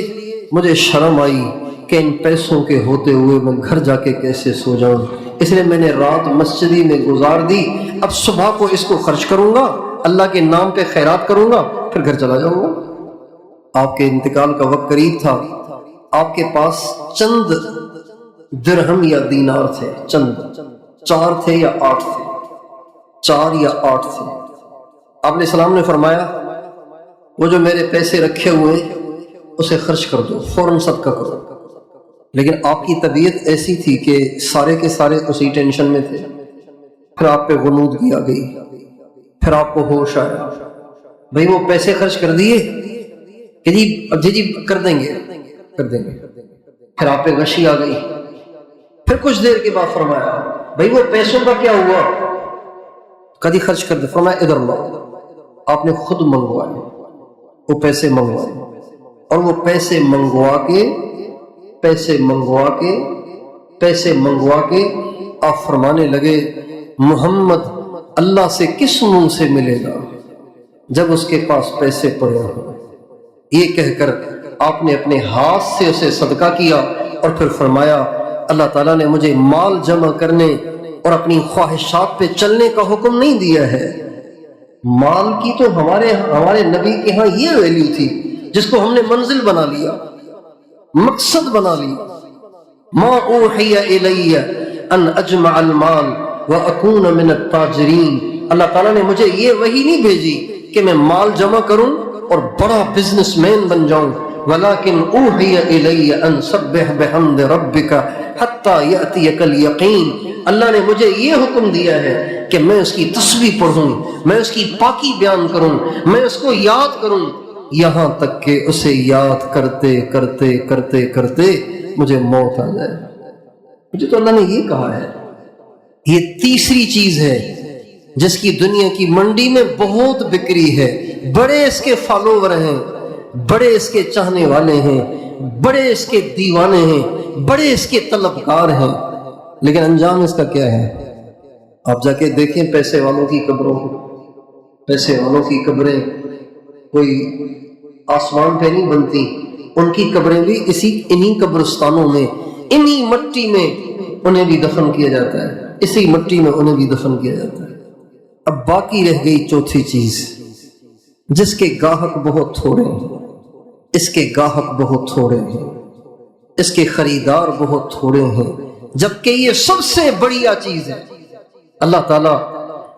S1: مجھے شرم آئی کہ ان پیسوں کے ہوتے ہوئے میں گھر جا کے کیسے سو جاؤں، اس لیے میں نے رات مسجد ہی میں گزار دی۔ اب صبح کو اس کو خرچ کروں گا، اللہ کے نام پہ خیرات کروں گا، پھر گھر چلا جاؤں گا۔ آپ کے انتقال کا وقت قریب تھا، آپ کے پاس چند درہم یا دینار تھے، چند، 4 تھے یا 8 تھے، 4 یا 8 تھے۔ آپ نے سلام نے فرمایا وہ جو میرے پیسے رکھے ہوئے اسے خرچ کر دو، فوراً صدقہ کرو۔ لیکن آپ کی طبیعت ایسی تھی کہ سارے کے سارے اسی ٹینشن میں تھے۔ پھر آپ پہ غنودگی آ گئی، پھر آپ کو ہوش آیا، بھئی وہ پیسے خرچ کر دیے کہ جی کر دیں گے۔ پھر آپ پہ غشی آ گئی، پھر کچھ دیر کے بعد فرمایا بھئی وہ پیسوں کا کیا ہوا؟ کدی خرچ کر دے، فرمایا ادھر لاؤ۔ آپ نے خود منگوائے وہ پیسے، منگوائے، اور وہ پیسے منگوا کے آپ فرمانے لگے محمد اللہ سے کس منہ سے ملے گا جب اس کے پاس پیسے پڑے ہوں۔ یہ کہہ کر آپ نے اپنے ہاتھ سے اسے صدقہ کیا اور پھر فرمایا اللہ تعالیٰ نے مجھے مال جمع کرنے اور اپنی خواہشات پہ چلنے کا حکم نہیں دیا ہے۔ مال کی تو ہمارے نبی کے ہاں یہ ویلیو تھی جس کو ہم نے منزل بنا لیا، مقصد بنا لیا۔ ما اوحی الی ان اجمع المال واکون من التاجرین، اللہ تعالیٰ نے مجھے یہ وحی نہیں بھیجی کہ میں مال جمع کروں اور بڑا بزنس مین بن جاؤں، ولیکن اوحی الی ان سبح بحمد ربک حتی یأتیک الیقین، اللہ نے مجھے یہ حکم دیا ہے کہ کہ میں اس کی تسبیح پڑھوں، میں اس کی پاکی بیان کروں، میں اس کو یاد کروں، یہاں تک کہ اسے یاد کرتے کرتے کرتے کرتے مجھے موت آ جائے۔ مجھے تو اللہ نے یہ کہا ہے۔ یہ تیسری چیز ہے جس کی دنیا کی منڈی میں بہت بکری ہے، بڑے اس کے فالوور ہیں، بڑے اس کے چاہنے والے ہیں، بڑے اس کے دیوانے ہیں، بڑے اس کے طلبکار ہیں، لیکن انجام اس کا کیا ہے؟ آپ جا کے دیکھیں پیسے والوں کی قبروں کو، پیسے والوں کی قبریں کوئی آسمان پہ نہیں بنتی، ان کی قبریں بھی انہی قبرستانوں میں، انہی مٹی میں انہیں بھی دفن کیا جاتا ہے، اسی مٹی میں انہیں بھی دفن کیا جاتا ہے۔ اب باقی رہ گئی چوتھی چیز، جس کے گاہک بہت تھوڑے ہیں، اس کے گاہک بہت تھوڑے ہیں، اس کے خریدار بہت تھوڑے ہیں، جبکہ یہ سب سے بڑیا چیز ہے۔ اللہ تعالیٰ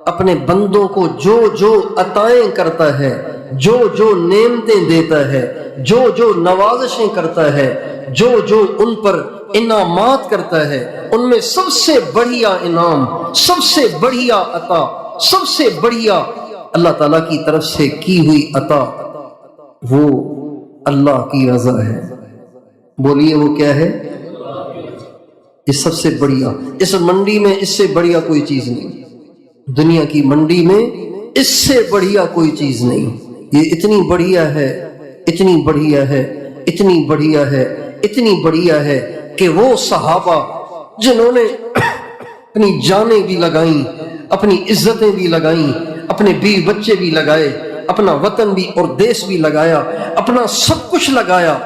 S1: اپنے بندوں کو جو جو عطائیں کرتا ہے، جو جو نعمتیں دیتا ہے، جو جو نوازشیں کرتا ہے، جو جو ان پر انعامات کرتا ہے، ان میں سب سے بڑھیا انعام، سب سے بڑھیا عطا، سب سے بڑھیا اللہ تعالیٰ کی طرف سے کی ہوئی عطا وہ اللہ کی رضا ہے۔ بولیے وہ کیا ہے؟ یہ سب سے بڑھیا، اس منڈی میں اس سے بڑھیا کوئی چیز نہیں، دنیا کی منڈی میں اس سے بڑھیا کوئی چیز نہیں۔ یہ اتنی بڑھیا ہے، اتنی بڑھیا ہے، اتنی بڑھیا ہے، اتنی بڑھیا ہے کہ وہ صحابہ جنہوں نے اپنی جانیں بھی لگائیں، اپنی عزتیں بھی لگائیں، اپنے بیوی بچے بھی لگائے، اپنا وطن بھی اور دیش بھی لگایا، اپنا سب کچھ لگایا،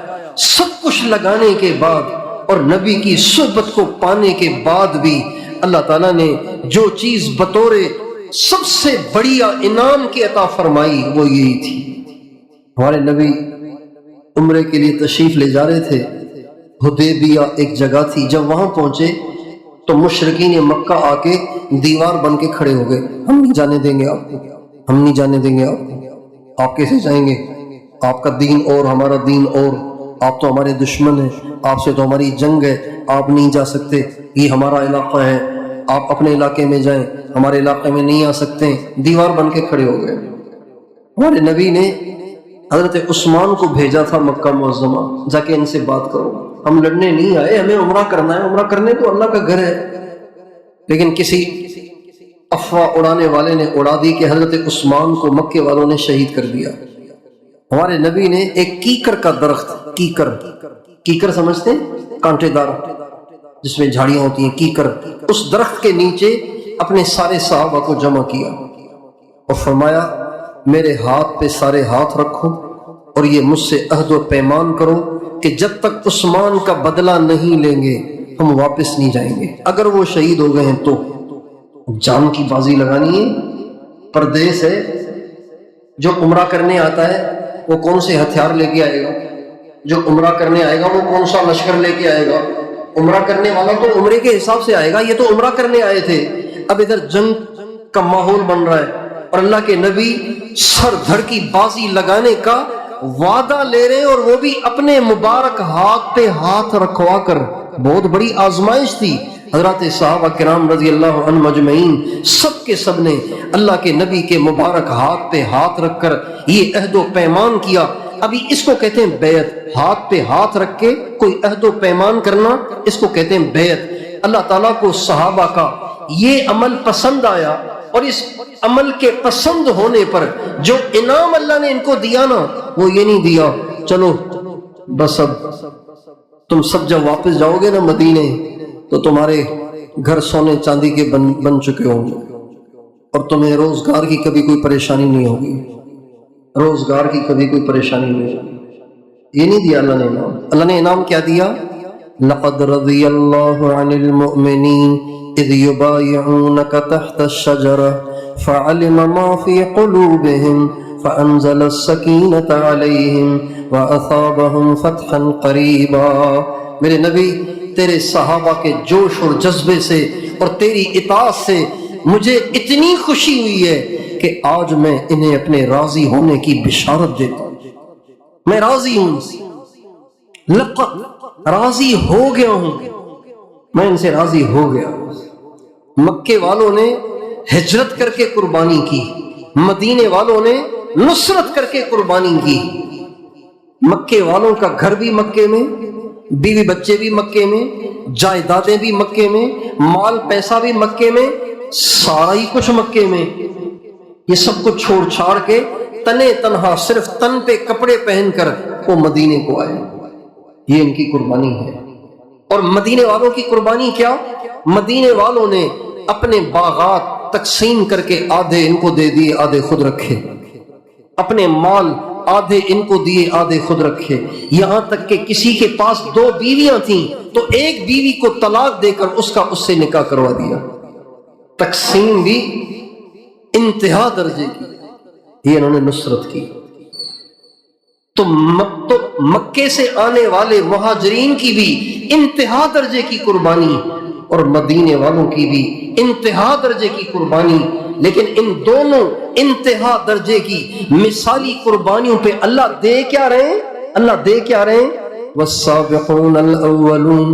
S1: سب کچھ لگانے کے بعد اور نبی کی صحبت کو پانے کے بعد بھی اللہ تعالیٰ نے جو چیز بطور سب سے بڑھیا انعام کی عطا فرمائی وہ یہی تھی۔ ہمارے نبی عمرے کے لیے تشریف لے جا رہے تھے، حدیبیہ ایک جگہ تھی، جب وہاں پہنچے تو مشرکین مکہ آ کے دیوار بن کے کھڑے ہو گئے، ہم نہیں جانے دیں گے آپ کو، ہم نہیں جانے دیں گے آپ کو، آپ کیسے جائیں گے؟ آپ کا دین اور ہمارا دین اور، آپ تو ہمارے دشمن ہیں، آپ سے تو ہماری جنگ ہے، آپ نہیں جا سکتے، یہ ہمارا علاقہ ہے، آپ اپنے علاقے میں جائیں، ہمارے علاقے میں نہیں آ سکتے۔ دیوار بن کے کھڑے ہو گئے۔ ہمارے نبی نے حضرت عثمان کو بھیجا تھا مکہ معظمہ، جا کے ان سے بات کرو، ہم لڑنے نہیں آئے، ہمیں عمرہ کرنا ہے، عمرہ کرنے تو اللہ کا گھر ہے۔ لیکن کسی افواہ اڑانے والے نے اڑا دی کہ حضرت عثمان کو مکے والوں نے شہید کر دیا۔ ہمارے نبی نے ایک کیکر کا درخت، کیکر سمجھتے ہیں؟ کانٹے دار جس میں جھاڑیاں ہوتی ہیں، کیکر، اس درخت کے نیچے اپنے سارے صحابہ کو جمع کیا اور فرمایا میرے ہاتھ پہ سارے ہاتھ رکھو اور یہ مجھ سے عہد و پیمان کرو کہ جب تک عثمان کا بدلہ نہیں لیں گے ہم واپس نہیں جائیں گے۔ اگر وہ شہید ہو گئے ہیں تو جان کی بازی لگانی ہے۔ پردیس ہے، جو عمرہ کرنے آتا ہے وہ کون سے ہتھیار لے کے آئے گا؟ جو عمرہ کرنے آئے گا وہ کون سا لشکر لے کے آئے گا؟ عمرہ کرنے والا تو عمرے کے حساب سے آئے گا، یہ تو عمرہ کرنے آئے تھے۔ اب ادھر جنگ کا ماحول بن رہا ہے اور اللہ کے نبی سر دھڑ کی بازی لگانے کا وعدہ لے رہے ہیں، اور وہ بھی اپنے مبارک ہاتھ پہ ہاتھ رکھوا کر۔ بہت بڑی آزمائش تھی۔ حضرات صحابہ کرام رضی اللہ عنہم اجمعین سب کے سب نے اللہ کے نبی کے مبارک ہاتھ پہ ہاتھ رکھ کر یہ عہد و پیمان کیا۔ ابھی اس کو کہتے ہیں بیعت، ہاتھ پہ ہاتھ رکھ کے کوئی عہد و پیمان کرنا، اس کو کہتے ہیں بیعت۔ اللہ تعالیٰ کو صحابہ کا یہ عمل پسند آیا، اور اس عمل کے پسند ہونے پر جو انعام اللہ نے ان کو دیا نا، وہ یہ نہیں دیا چلو بس اب تم سب جب واپس جاؤ گے نا مدینے تو تمہارے گھر سونے چاندی کے بن چکے ہوں گے اور تمہیں روزگار کی کبھی کوئی پریشانی نہیں ہوگی، روزگار کی کبھی کوئی پریشانی نہیں ہوگی۔ یہ نہیں دیا اللہ نے انعام۔ اللہ نے انعام کیا دیا؟ لقد رضی اللہ عن المؤمنین اذ یبایعونک تحت الشجرة فعلم ما فی قلوبهم فانزل السکینة علیہم واثابهم فتحا قریبا۔ میرے نبی تیرے صحابہ کے جوش اور جذبے سے اور تیری اطاعت سے مجھے اتنی خوشی ہوئی ہے کہ آج میں انہیں اپنے راضی ہونے کی بشارت دیتا ہوں۔ میں راضی ہوں، لقد راضی ہو گیا ہوں، میں ان سے راضی ہو گیا۔ مکے والوں نے ہجرت کر کے قربانی کی، مدینے والوں نے نصرت کر کے قربانی کی۔ مکے والوں کا گھر بھی مکے میں، بیوی بچے بھی مکے میں، جائیدادیں بھی مکے میں، مال پیسہ بھی مکے میں، سارا ہی کچھ مکے میں۔ یہ سب کچھ چھوڑ چھاڑ کے تنے تنہا صرف تن پہ کپڑے پہن کر وہ مدینے کو آئے۔ یہ ان کی قربانی ہے۔ اور مدینے والوں کی قربانی کیا؟ مدینے والوں نے اپنے باغات تقسیم کر کے آدھے ان کو دے دیے، آدھے خود رکھے، اپنے مال آدھے ان کو دیے، آدھے خود رکھے، یہاں تک کہ کسی کے پاس 2 بیویاں تھیں تو ایک بیوی کو طلاق دے کر اس سے نکاح کروا دیا۔ تقسیم بھی انتہا درجے کی، یہ انہوں نے نصرت کی۔ تو مکے سے آنے والے مہاجرین کی بھی انتہا درجے کی قربانی اور مدینے والوں کی بھی انتہا درجے کی قربانی، لیکن ان دونوں انتہا درجے کی مثالی قربانیوں پہ اللہ دے کیا رہے ہیں؟ اللہ دے کیا رہے ہیں؟ والسابقون الاولون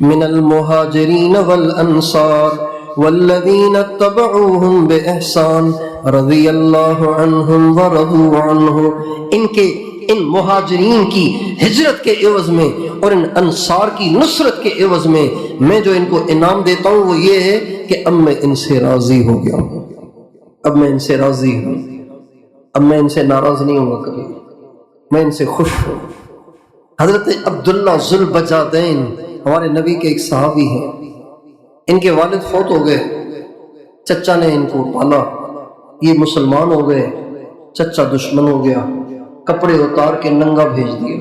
S1: من المہاجرین والانصار والذین اتبعوہم بإحسان رضی اللہ عنہم ورضوا عنہ۔ ان مہاجرین کی ہجرت کے عوض میں اور ان انصار کی نصرت کے عوض میں جو ان کو انعام دیتا ہوں وہ یہ ہے کہ اب میں ان سے راضی ہو گیا ہوں، اب میں ان سے راضی ہوں، اب میں ان سے ناراض نہیں ہوں گا کبھی، میں ان سے خوش ہوں۔ حضرت عبداللہ ذوالبجادین ہمارے نبی کے ایک صحابی ہیں، ان کے والد فوت ہو گئے، چچا نے ان کو پالا، یہ مسلمان ہو گئے، چچا دشمن ہو گیا، کپڑے اتار کے ننگا بھیج دیا۔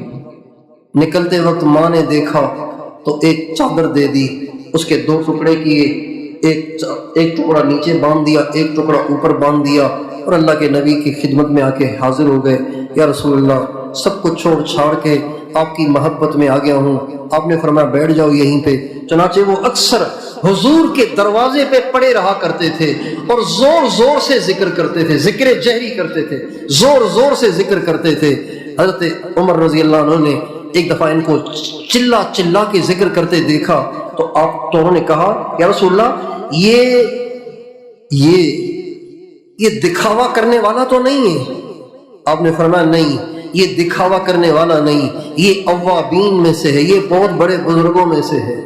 S1: نکلتے وقت ماں نے دیکھا تو ایک چادر دے دی، اس کے 2 ٹکڑے کیے، ایک ٹکڑا نیچے باندھ دیا، ایک ٹکڑا اوپر باندھ دیا، اور اللہ کے نبی کی خدمت میں آ کے حاضر ہو گئے، یا رسول اللہ سب کچھ چھوڑ چھاڑ کے آپ کی محبت میں آ گیا ہوں۔ آپ نے فرمایا بیٹھ جاؤ یہیں پہ۔ چنانچہ وہ اکثر حضور کے دروازے پہ پڑے رہا کرتے تھے اور زور زور سے ذکر کرتے تھے، ذکر جہری کرتے تھے، زور زور سے ذکر کرتے تھے۔ حضرت عمر رضی اللہ عنہ نے ایک دفعہ ان کو چلا چلا کے ذکر کرتے دیکھا تو انہوں نے کہا یا رسول اللہ یہ دکھاوا کرنے والا تو نہیں ہے؟ آپ نے فرمایا نہیں، یہ دکھاوا کرنے والا نہیں، یہ اوابین میں سے ہے، یہ بہت بڑے بزرگوں میں سے ہے،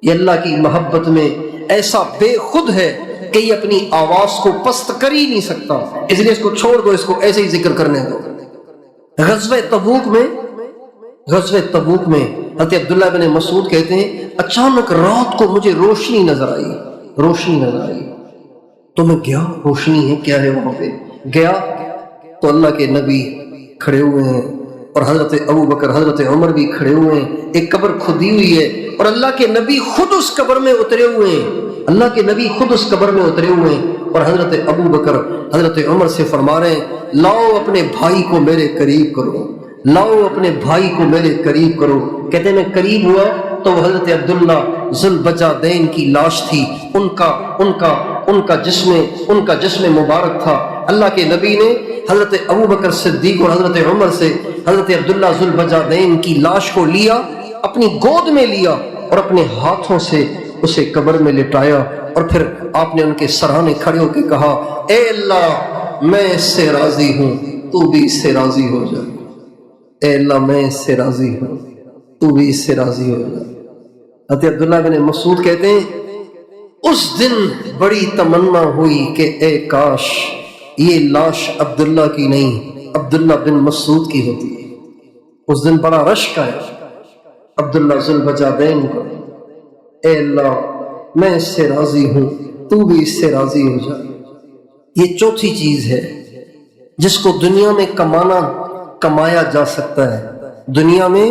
S1: یہ اللہ کی محبت میں ایسا بے خود ہے کہ یہ اپنی آواز کو پست کر ہی نہیں سکتا، اس لیے اس کو چھوڑ دو، اس کو ایسے ہی ذکر کرنے دو۔ غزوہ تبوک میں حضرت عبداللہ بن مسعود کہتے ہیں اچانک رات کو مجھے روشنی نظر آئی تو میں گیا، روشنی ہے کیا ہے وہاں پہ، گیا تو اللہ کے نبی کھڑے ہوئے ہیں اور حضرت ابو بکر حضرت عمر بھی کھڑے ہوئے ہیں، ایک قبر کھدی ہوئی ہے اور اللہ کے نبی خود اس قبر میں اترے ہوئے ہیں، اور حضرت ابو بکر حضرت عمر سے فرما رہے ہیں لاؤ اپنے بھائی کو میرے قریب کرو، لاؤ اپنے بھائی کو میرے قریب کرو۔ کہتے ہیں میں قریب ہوا تو وہ حضرت عبداللہ ذوالبجادین کی لاش تھی، ان کا جسم مبارک تھا۔ اللہ کے نبی نے حضرت ابو بکر صدیق اور حضرت عمر سے حضرت عبداللہ ذوالبجادین کی لاش کو لیا، اپنی گود میں لیا اور اپنے ہاتھوں سے اسے قبر میں لٹایا، اور پھر آپ نے ان کے سرانے کھڑے ہو کے کہا اے اللہ میں اس سے راضی ہوں، تو بھی اس سے راضی ہو جا، اے اللہ میں اس سے راضی ہوں، تو بھی اس سے راضی ہو جا۔ حضرت عبداللہ بن مسعود کہتے ہیں اس دن بڑی تمنا ہوئی کہ اے کاش یہ لاش عبداللہ کی نہیں عبداللہ بن مسعود کی ہوتی۔ اس دن بڑا رشک ہے عبداللہ ذوالبجادین کو، اے اللہ میں اس سے راضی ہوں، تو بھی اس سے راضی ہو جا۔ یہ چوتھی چیز ہے جس کو دنیا میں کمایا جا سکتا ہے، دنیا میں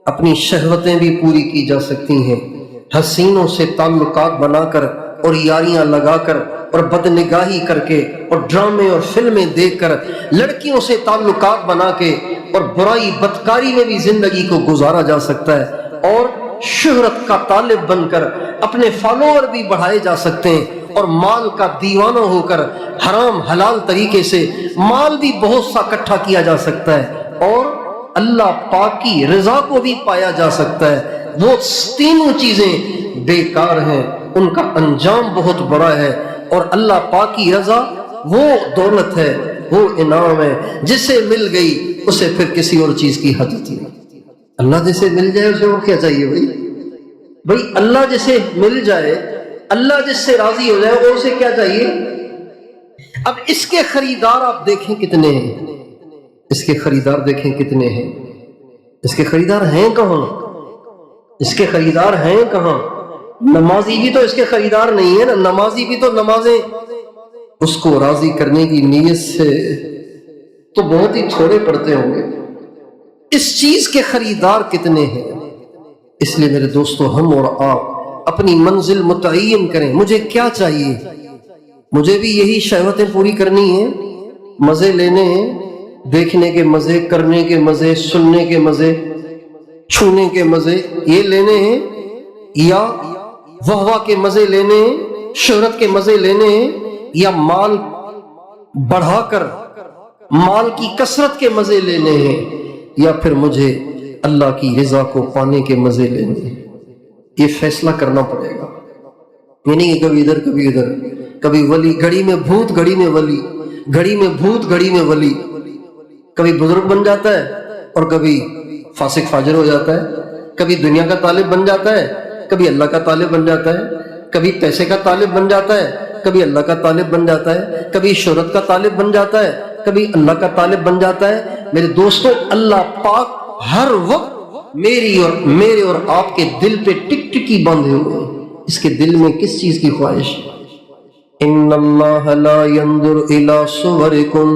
S1: اپنی شہوتیں بھی پوری کی جا سکتی ہیں، حسینوں سے تعلقات بنا کر اور یاریاں لگا کر اور بدنگاہی کر کے اور ڈرامے اور فلمیں دیکھ کر لڑکیوں سے تعلقات بنا کے اور برائی بدکاری میں بھی زندگی کو گزارا جا سکتا ہے، اور شہرت کا طالب بن کر اپنے فالوور بھی بڑھائے جا سکتے ہیں، اور مال کا دیوانہ ہو کر حرام حلال طریقے سے مال بھی بہت سا اکٹھا کیا جا سکتا ہے، اور اللہ پاک کی رضا کو بھی پایا جا سکتا ہے۔ وہ تینوں چیزیں بیکار ہیں ان کا انجام بہت بڑا ہے، اور اللہ پاک کی رضا وہ دولت ہے، وہ انعام ہے، جسے مل گئی اسے پھر کسی اور چیز کی حاجت نہیں۔ اللہ جسے مل جائے اسے اور کیا چاہیے بھائی اللہ جسے مل جائے، اللہ جس سے راضی ہو جائے اور اسے کیا چاہیے؟ اب اس کے خریدار آپ دیکھیں کتنے ہیں، اس کے خریدار دیکھیں کتنے ہیں، اس کے خریدار ہیں کہاں؟ اس کے خریدار ہیں کہاں؟ نمازی بھی تو اس کے خریدار نہیں ہے نا، نمازی بھی تو نمازیں اس کو راضی کرنے کی نیت سے تو بہت ہی تھوڑے پڑتے ہوں گے، اس چیز کے خریدار کتنے ہیں؟ اس لیے میرے دوستو، ہم اور آپ اپنی منزل متعین کریں، مجھے کیا چاہیے؟ مجھے بھی یہی شہوتیں پوری کرنی ہیں، مزے لینے ہیں، دیکھنے کے مزے، کرنے کے مزے، سننے کے مزے، چھونے کے مزے یہ لینے ہیں، یا واہ کے مزے لینے ہیں، شہرت کے مزے لینے ہیں، یا مال بڑھا کر مال کی کثرت کے مزے لینے ہیں، یا پھر مجھے اللہ کی رضا کو پانے کے مزے لینے ہیں؟ یہ فیصلہ کرنا پڑے گا، یہ نہیں کہ کبھی ادھر کبھی ادھر، کبھی ولی گھڑی میں بھوت گھڑی میں ولی، گھڑی میں بھوت گھڑی میں ولی، کبھی بزرگ بن جاتا ہے اور کبھی فاسق فاجر ہو جاتا ہے، کبھی دنیا کا طالب بن جاتا ہے، کبھی اللہ کا طالب بن جاتا ہے، کبھی پیسے کا طالب بن جاتا ہے، کبھی اللہ کا طالب بن جاتا ہے، کبھی شہرت کا طالب بن جاتا ہے، کبھی اللہ کا طالب بن جاتا ہے۔ میرے دوستو، اللہ پاک ہر وقت میرے اور آپ کے دل پہ ٹک ٹکی باندھے ہوئے ہیں، اس کے دل میں کس چیز کی خواہش ہے؟ ان اللہ لا ينظر الى صورکم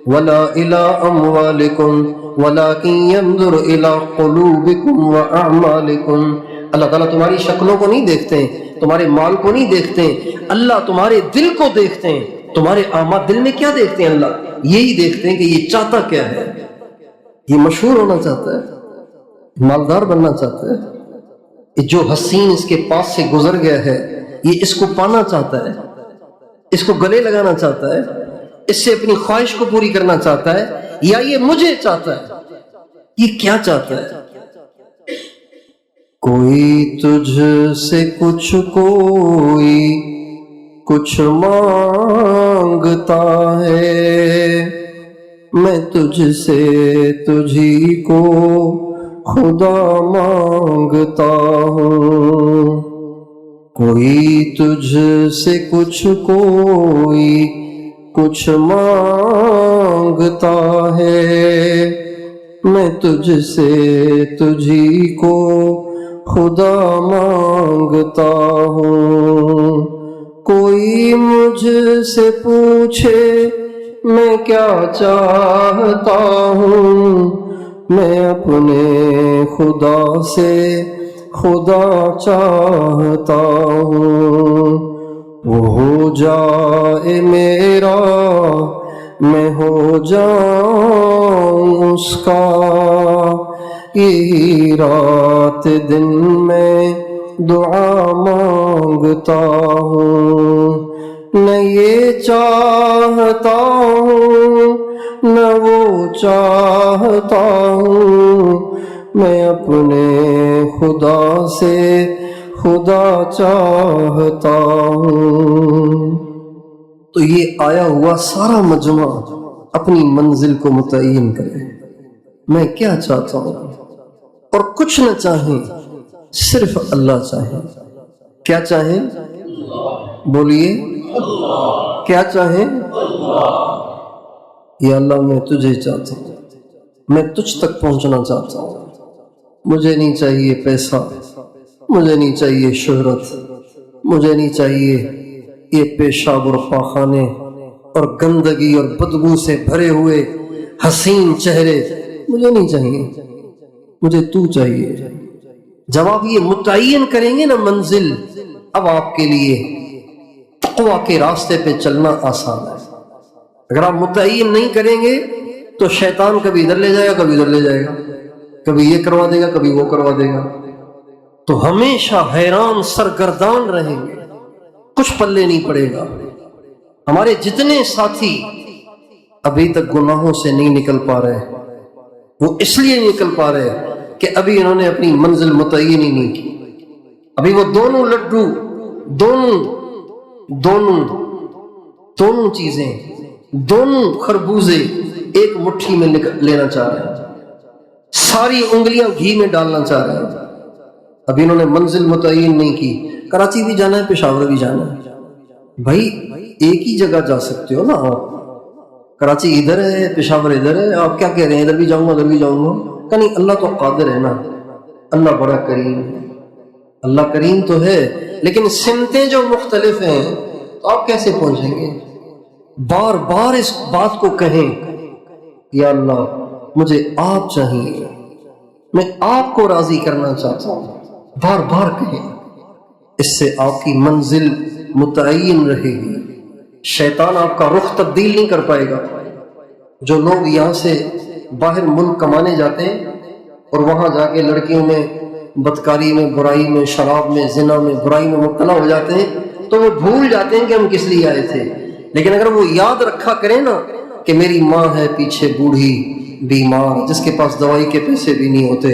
S1: ولا الى اموالکم ولكن ينظر الى قلوبکم واعمالکم۔ اللہ تعالیٰ تمہاری شکلوں کو نہیں دیکھتے ہیں، تمہارے مال کو نہیں دیکھتے ہیں، اللہ تمہارے دل کو دیکھتے ہیں۔ تمہارے اعمال، دل میں کیا دیکھتے ہیں؟ اللہ یہی دیکھتے ہیں کہ یہ چاہتا کیا ہے۔ یہ مشہور ہونا چاہتا ہے، مالدار بننا چاہتا ہے، جو حسین اس کے پاس سے گزر گیا ہے یہ اس کو پانا چاہتا ہے، اس کو گلے لگانا چاہتا ہے، اس سے اپنی خواہش کو پوری کرنا چاہتا ہے، یا یہ مجھے چاہتا ہے؟ یہ کیا چاہتا ہے؟ کوئی تجھ سے کوئی کچھ مانگتا ہے، میں تجھ سے تجھی کو خدا مانگتا ہوں۔ کوئی تجھ سے کوئی کچھ مانگتا ہے، میں تجھ سے تجھی کو خدا مانگتا ہوں۔ کوئی مجھ سے پوچھے میں کیا چاہتا ہوں، میں اپنے خدا سے خدا چاہتا ہوں۔ وہ ہو جائے میرا، میں ہو جاؤں اس کا، یہی رات دن میں دعا مانگتا ہوں۔ نہ یہ چاہتا ہوں نہ وہ چاہتا ہوں، میں اپنے خدا سے خدا چاہتا ہوں۔ تو یہ آیا ہوا سارا مجمع اپنی منزل کو متعین کرے، میں کیا چاہتا ہوں، اور کچھ نہ چاہیں، صرف اللہ چاہیں۔ کیا چاہیں؟ بولیے، کیا چاہیں؟ یا اللہ میں تجھے چاہتا ہوں، میں تجھ تک پہنچنا چاہتا ہوں۔ مجھے نہیں چاہیے پیسہ، مجھے نہیں چاہیے شہرت، مجھے نہیں چاہیے یہ پیشاب اور پاخانے اور گندگی اور بدبو سے بھرے ہوئے حسین چہرے، مجھے نہیں چاہیے، مجھے تو چاہیے۔ جب آپ یہ متعین کریں گے نا منزل، اب آپ کے لیے تقویٰ کے راستے پہ چلنا آسان ہے۔ اگر آپ متعین نہیں کریں گے تو شیطان کبھی ادھر لے جائے گا، کبھی ادھر لے جائے گا، کبھی یہ کروا دے گا، کبھی وہ کروا دے گا، تو ہمیشہ حیران سرگردان رہیں گے، کچھ پلے نہیں پڑے گا۔ ہمارے جتنے ساتھی ابھی تک گناہوں سے نہیں نکل پا رہے، وہ اس لیے نہیں نکل پا رہے کہ ابھی انہوں نے اپنی منزل متعین ہی نہیں کی۔ ابھی وہ دونوں لڈو دونوں چیزیں، دونوں خربوزے ایک مٹھی میں لینا چاہ رہے ہیں، ساری انگلیاں گھی میں ڈالنا چاہ رہے ہیں۔ ابھی انہوں نے منزل متعین نہیں کی، کراچی بھی جانا ہے، پشاور بھی جانا ہے۔ بھائی ایک ہی جگہ جا سکتے ہو نا آپ، کراچی ادھر ہے، پشاور ادھر ہے، آپ کیا کہہ رہے ہیں ادھر بھی جاؤں گا ادھر بھی جاؤں گا؟ کہ نہیں، اللہ تو قادر ہے نا، اللہ بڑا کریم ہے، اللہ کریم تو ہے، لیکن سمتیں جو مختلف ہیں تو آپ کیسے پہنچیں گے؟ بار بار اس بات کو کہیں، یا اللہ مجھے آپ چاہیے، میں آپ کو راضی کرنا چاہتا ہوں، بار بار کہیں، اس سے آپ کی منزل متعین رہے گی، شیطان آپ کا رخ تبدیل نہیں کر پائے گا۔ جو لوگ یہاں سے باہر ملک کمانے جاتے ہیں اور وہاں جا کے لڑکیوں میں بدکاری میں، برائی میں، شراب میں، زنا میں، برائی میں مبتلا ہو جاتے ہیں تو وہ بھول جاتے ہیں کہ ہم کس لیے آئے تھے۔ لیکن اگر وہ یاد رکھا کریں نا کہ میری ماں ہے پیچھے بوڑھی بیمار، جس کے پاس دوائی کے پیسے بھی نہیں ہوتے،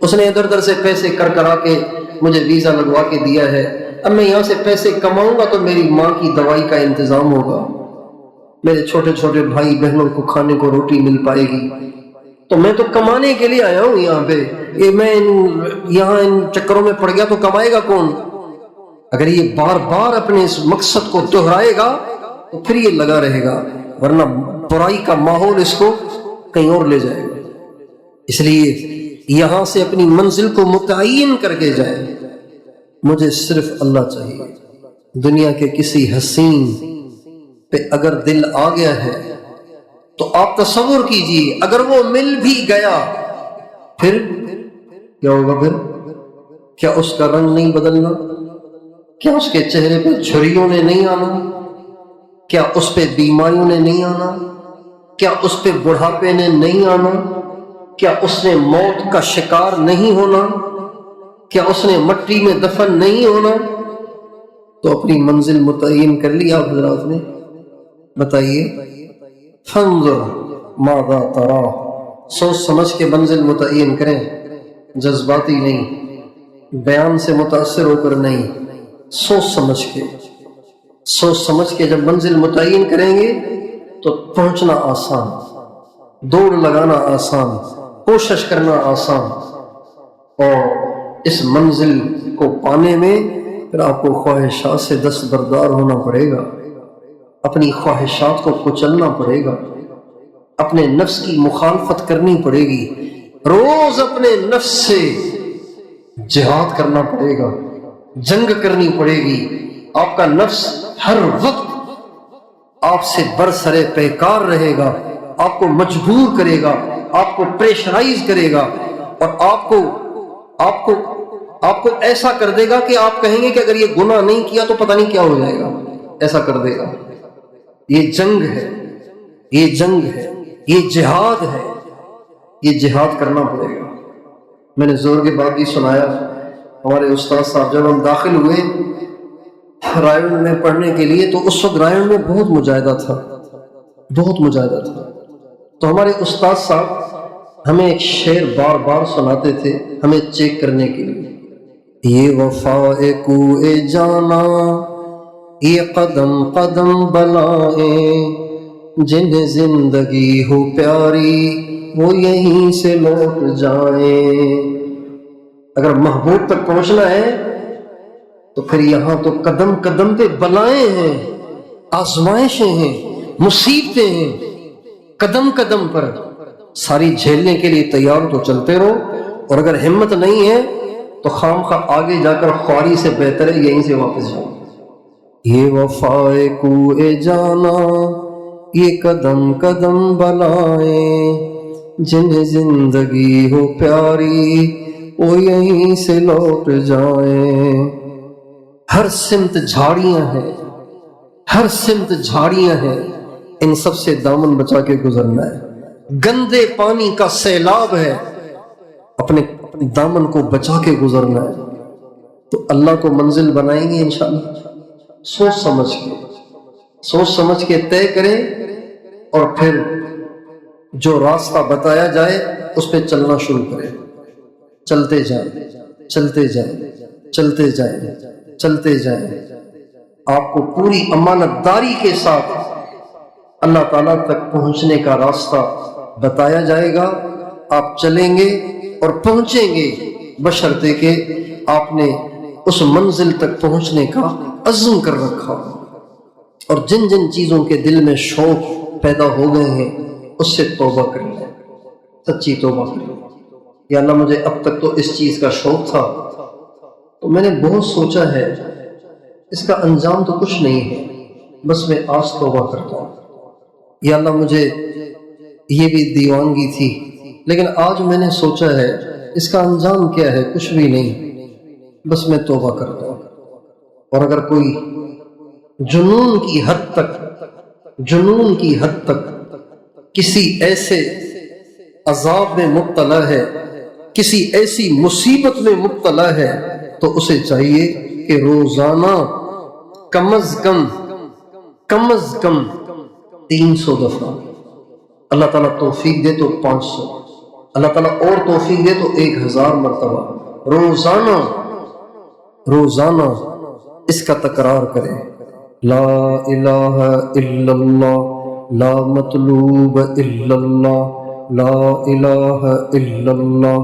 S1: اس نے ادھر ادھر سے پیسے کر کرا کے مجھے ویزا لگوا کے دیا ہے، اب میں یہاں سے پیسے کماؤں گا تو میری ماں کی دوائی کا انتظام ہوگا، میرے چھوٹے چھوٹے بھائی بہنوں کو کھانے کو روٹی مل پائے گی، تو میں تو کمانے کے لیے آیا ہوں یہاں پہ، کہ میں یہاں ان چکروں میں پڑ گیا تو کمائے گا کون؟ اگر یہ بار بار اپنے اس مقصد کو دہرائے گا تو پھر یہ لگا رہے گا، ورنہ برائی کا ماحول اس کو کہیں اور لے جائے گا۔ اس لیے یہاں سے اپنی منزل کو متعین کر کے جائے، مجھے صرف اللہ چاہیے۔ دنیا کے کسی حسین پہ اگر دل آ گیا ہے تو آپ تصور کیجئے اگر وہ مل بھی گیا پھر کیا ہوگا؟ پھر کیا اس کا رنگ نہیں بدلنا؟ کیا اس کے چہرے پہ جھریوں نے نہیں آنا؟ کیا اس پہ بیماریوں نے نہیں آنا؟ کیا اس پہ بڑھاپے نے نہیں آنا؟ کیا اس نے موت کا شکار نہیں ہونا؟ کیا اس نے مٹی میں دفن نہیں ہونا؟ تو اپنی منزل متعین کر لی آپ حضرات نے؟ بتائیے، فانظر ماذا ترى، سوچ سمجھ کے منزل متعین کریں، جذباتی نہیں، بیان سے متاثر ہو کر نہیں، سوچ سمجھ کے جب منزل متعین کریں گے تو پہنچنا آسان، دوڑ لگانا آسان، کوشش کرنا آسان، اور اس منزل کو پانے میں پھر آپ کو خواہشات سے دستبردار ہونا پڑے گا، اپنی خواہشات کو کچلنا پڑے گا، اپنے نفس کی مخالفت کرنی پڑے گی، روز اپنے نفس سے جہاد کرنا پڑے گا، جنگ کرنی پڑے گی۔ آپ کا نفس ہر وقت آپ سے برسرے پیکار رہے گا، آپ کو مجبور کرے گا، آپ کو پریشرائز کرے گا، اور آپ کو ایسا کر دے گا کہ آپ کہیں گے کہ اگر یہ گناہ نہیں کیا تو پتہ نہیں کیا ہو جائے گا، ایسا کر دے گا۔ یہ جنگ ہے، یہ جہاد ہے، یہ جہاد کرنا پڑے گا۔ میں نے زور کے بعد بھی سنایا، ہمارے استاد صاحب جب ہم داخل ہوئے رائے میں پڑھنے کے لیے تو اس وقت رائے میں بہت مجاہدہ تھا، تو ہمارے استاد صاحب ہمیں ایک شعر بار بار سناتے تھے ہمیں چیک کرنے کے لیے، یہ وفا کوئے جانا، یہ قدم قدم بلائیں، جنہیں زندگی ہو پیاری وہ یہیں سے لوٹ جائیں۔ اگر محبوب تک پہنچنا ہے تو پھر یہاں تو قدم قدم پہ بلائیں ہیں، آزمائشیں ہیں، مصیبتیں ہیں، قدم قدم پر ساری جھیلنے کے لیے تیار تو چلتے رہو، اور اگر ہمت نہیں ہے تو خام خواہ آگے جا کر خواری سے بہتر ہے یہیں سے واپس جاؤ۔ یہ وفائے کوئے جانا، یہ قدم قدم بلائیں، جنہیں زندگی ہو پیاری وہ یہیں سے لوٹ جائیں۔ ہر سمت جھاڑیاں ہیں، ان سب سے دامن بچا کے گزرنا ہے۔ گندے پانی کا سیلاب ہے، اپنے دامن کو بچا کے گزرنا ہے، تو اللہ کو منزل بنائیں گے انشاءاللہ۔ سوچ سمجھ کے طے کریں، اور پھر جو راستہ بتایا جائے اس پہ چلنا شروع کریں، چلتے جائیں، چلتے جائیں، آپ کو پوری امانت داری کے ساتھ اللہ تعالیٰ تک پہنچنے کا راستہ بتایا جائے گا. آپ چلیں گے اور پہنچیں گے، بشرطے کہ آپ نے اس منزل تک پہنچنے کا عزم کر رکھا. اور جن جن چیزوں کے دل میں شوق پیدا ہو گئے ہیں اس سے توبہ کر لیں، سچی توبہ کر لیں. یا اللہ مجھے اب تک تو اس چیز کا شوق تھا، تو میں نے بہت سوچا ہے، اس کا انجام تو کچھ نہیں ہے، بس میں آج توبہ کرتا ہوں. یا اللہ مجھے یہ بھی دیوانگی تھی، لیکن آج میں نے سوچا ہے اس کا انجام کیا ہے، کچھ بھی نہیں، بس میں توبہ کرتا ہوں. اور اگر کوئی جنون کی حد تک کسی ایسے عذاب میں مبتلا ہے، کسی ایسی مصیبت میں مبتلا ہے، تو اسے چاہیے کہ روزانہ کم از کم 300 دفعہ، اللہ تعالیٰ توفیق دے تو 500، اللہ تعالیٰ اور توفیق دے تو 1000 مرتبہ روزانہ اس کا تکرار کرے. لا الہ الا اللہ، لا مطلوب الا اللہ، لا الہ الا اللہ،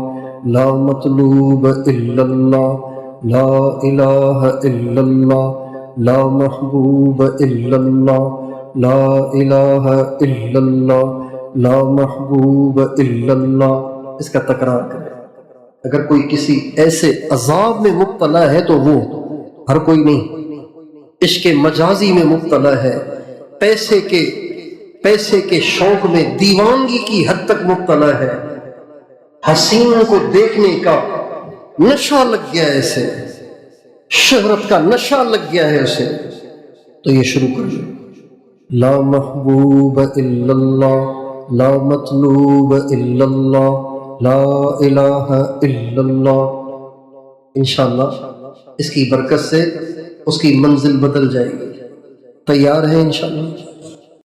S1: لا مطلوب الا اللہ، لا الہ الا اللہ، لا محبوب الا اللہ، لا الہ الا اللہ، لا محبوب الا اللہ. اس کا تکرار کرے. اگر کوئی کسی ایسے عذاب میں مبتلا ہے تو وہ ہر کوئی نہیں، عشق مجازی میں مبتلا ہے، پیسے کے شوق میں دیوانگی کی حد تک مبتلا ہے، حسینوں کو دیکھنے کا نشہ لگ گیا ہے اسے، شہرت کا نشہ لگ گیا ہے اسے، تو یہ شروع کر لو. لا محبوب الا اللہ، لا مطلوب الا اللہ، لا الہ الا اللہ. انشاءاللہ اس کی برکت سے اس کی منزل بدل جائے گی. تیار ہیں انشاءاللہ؟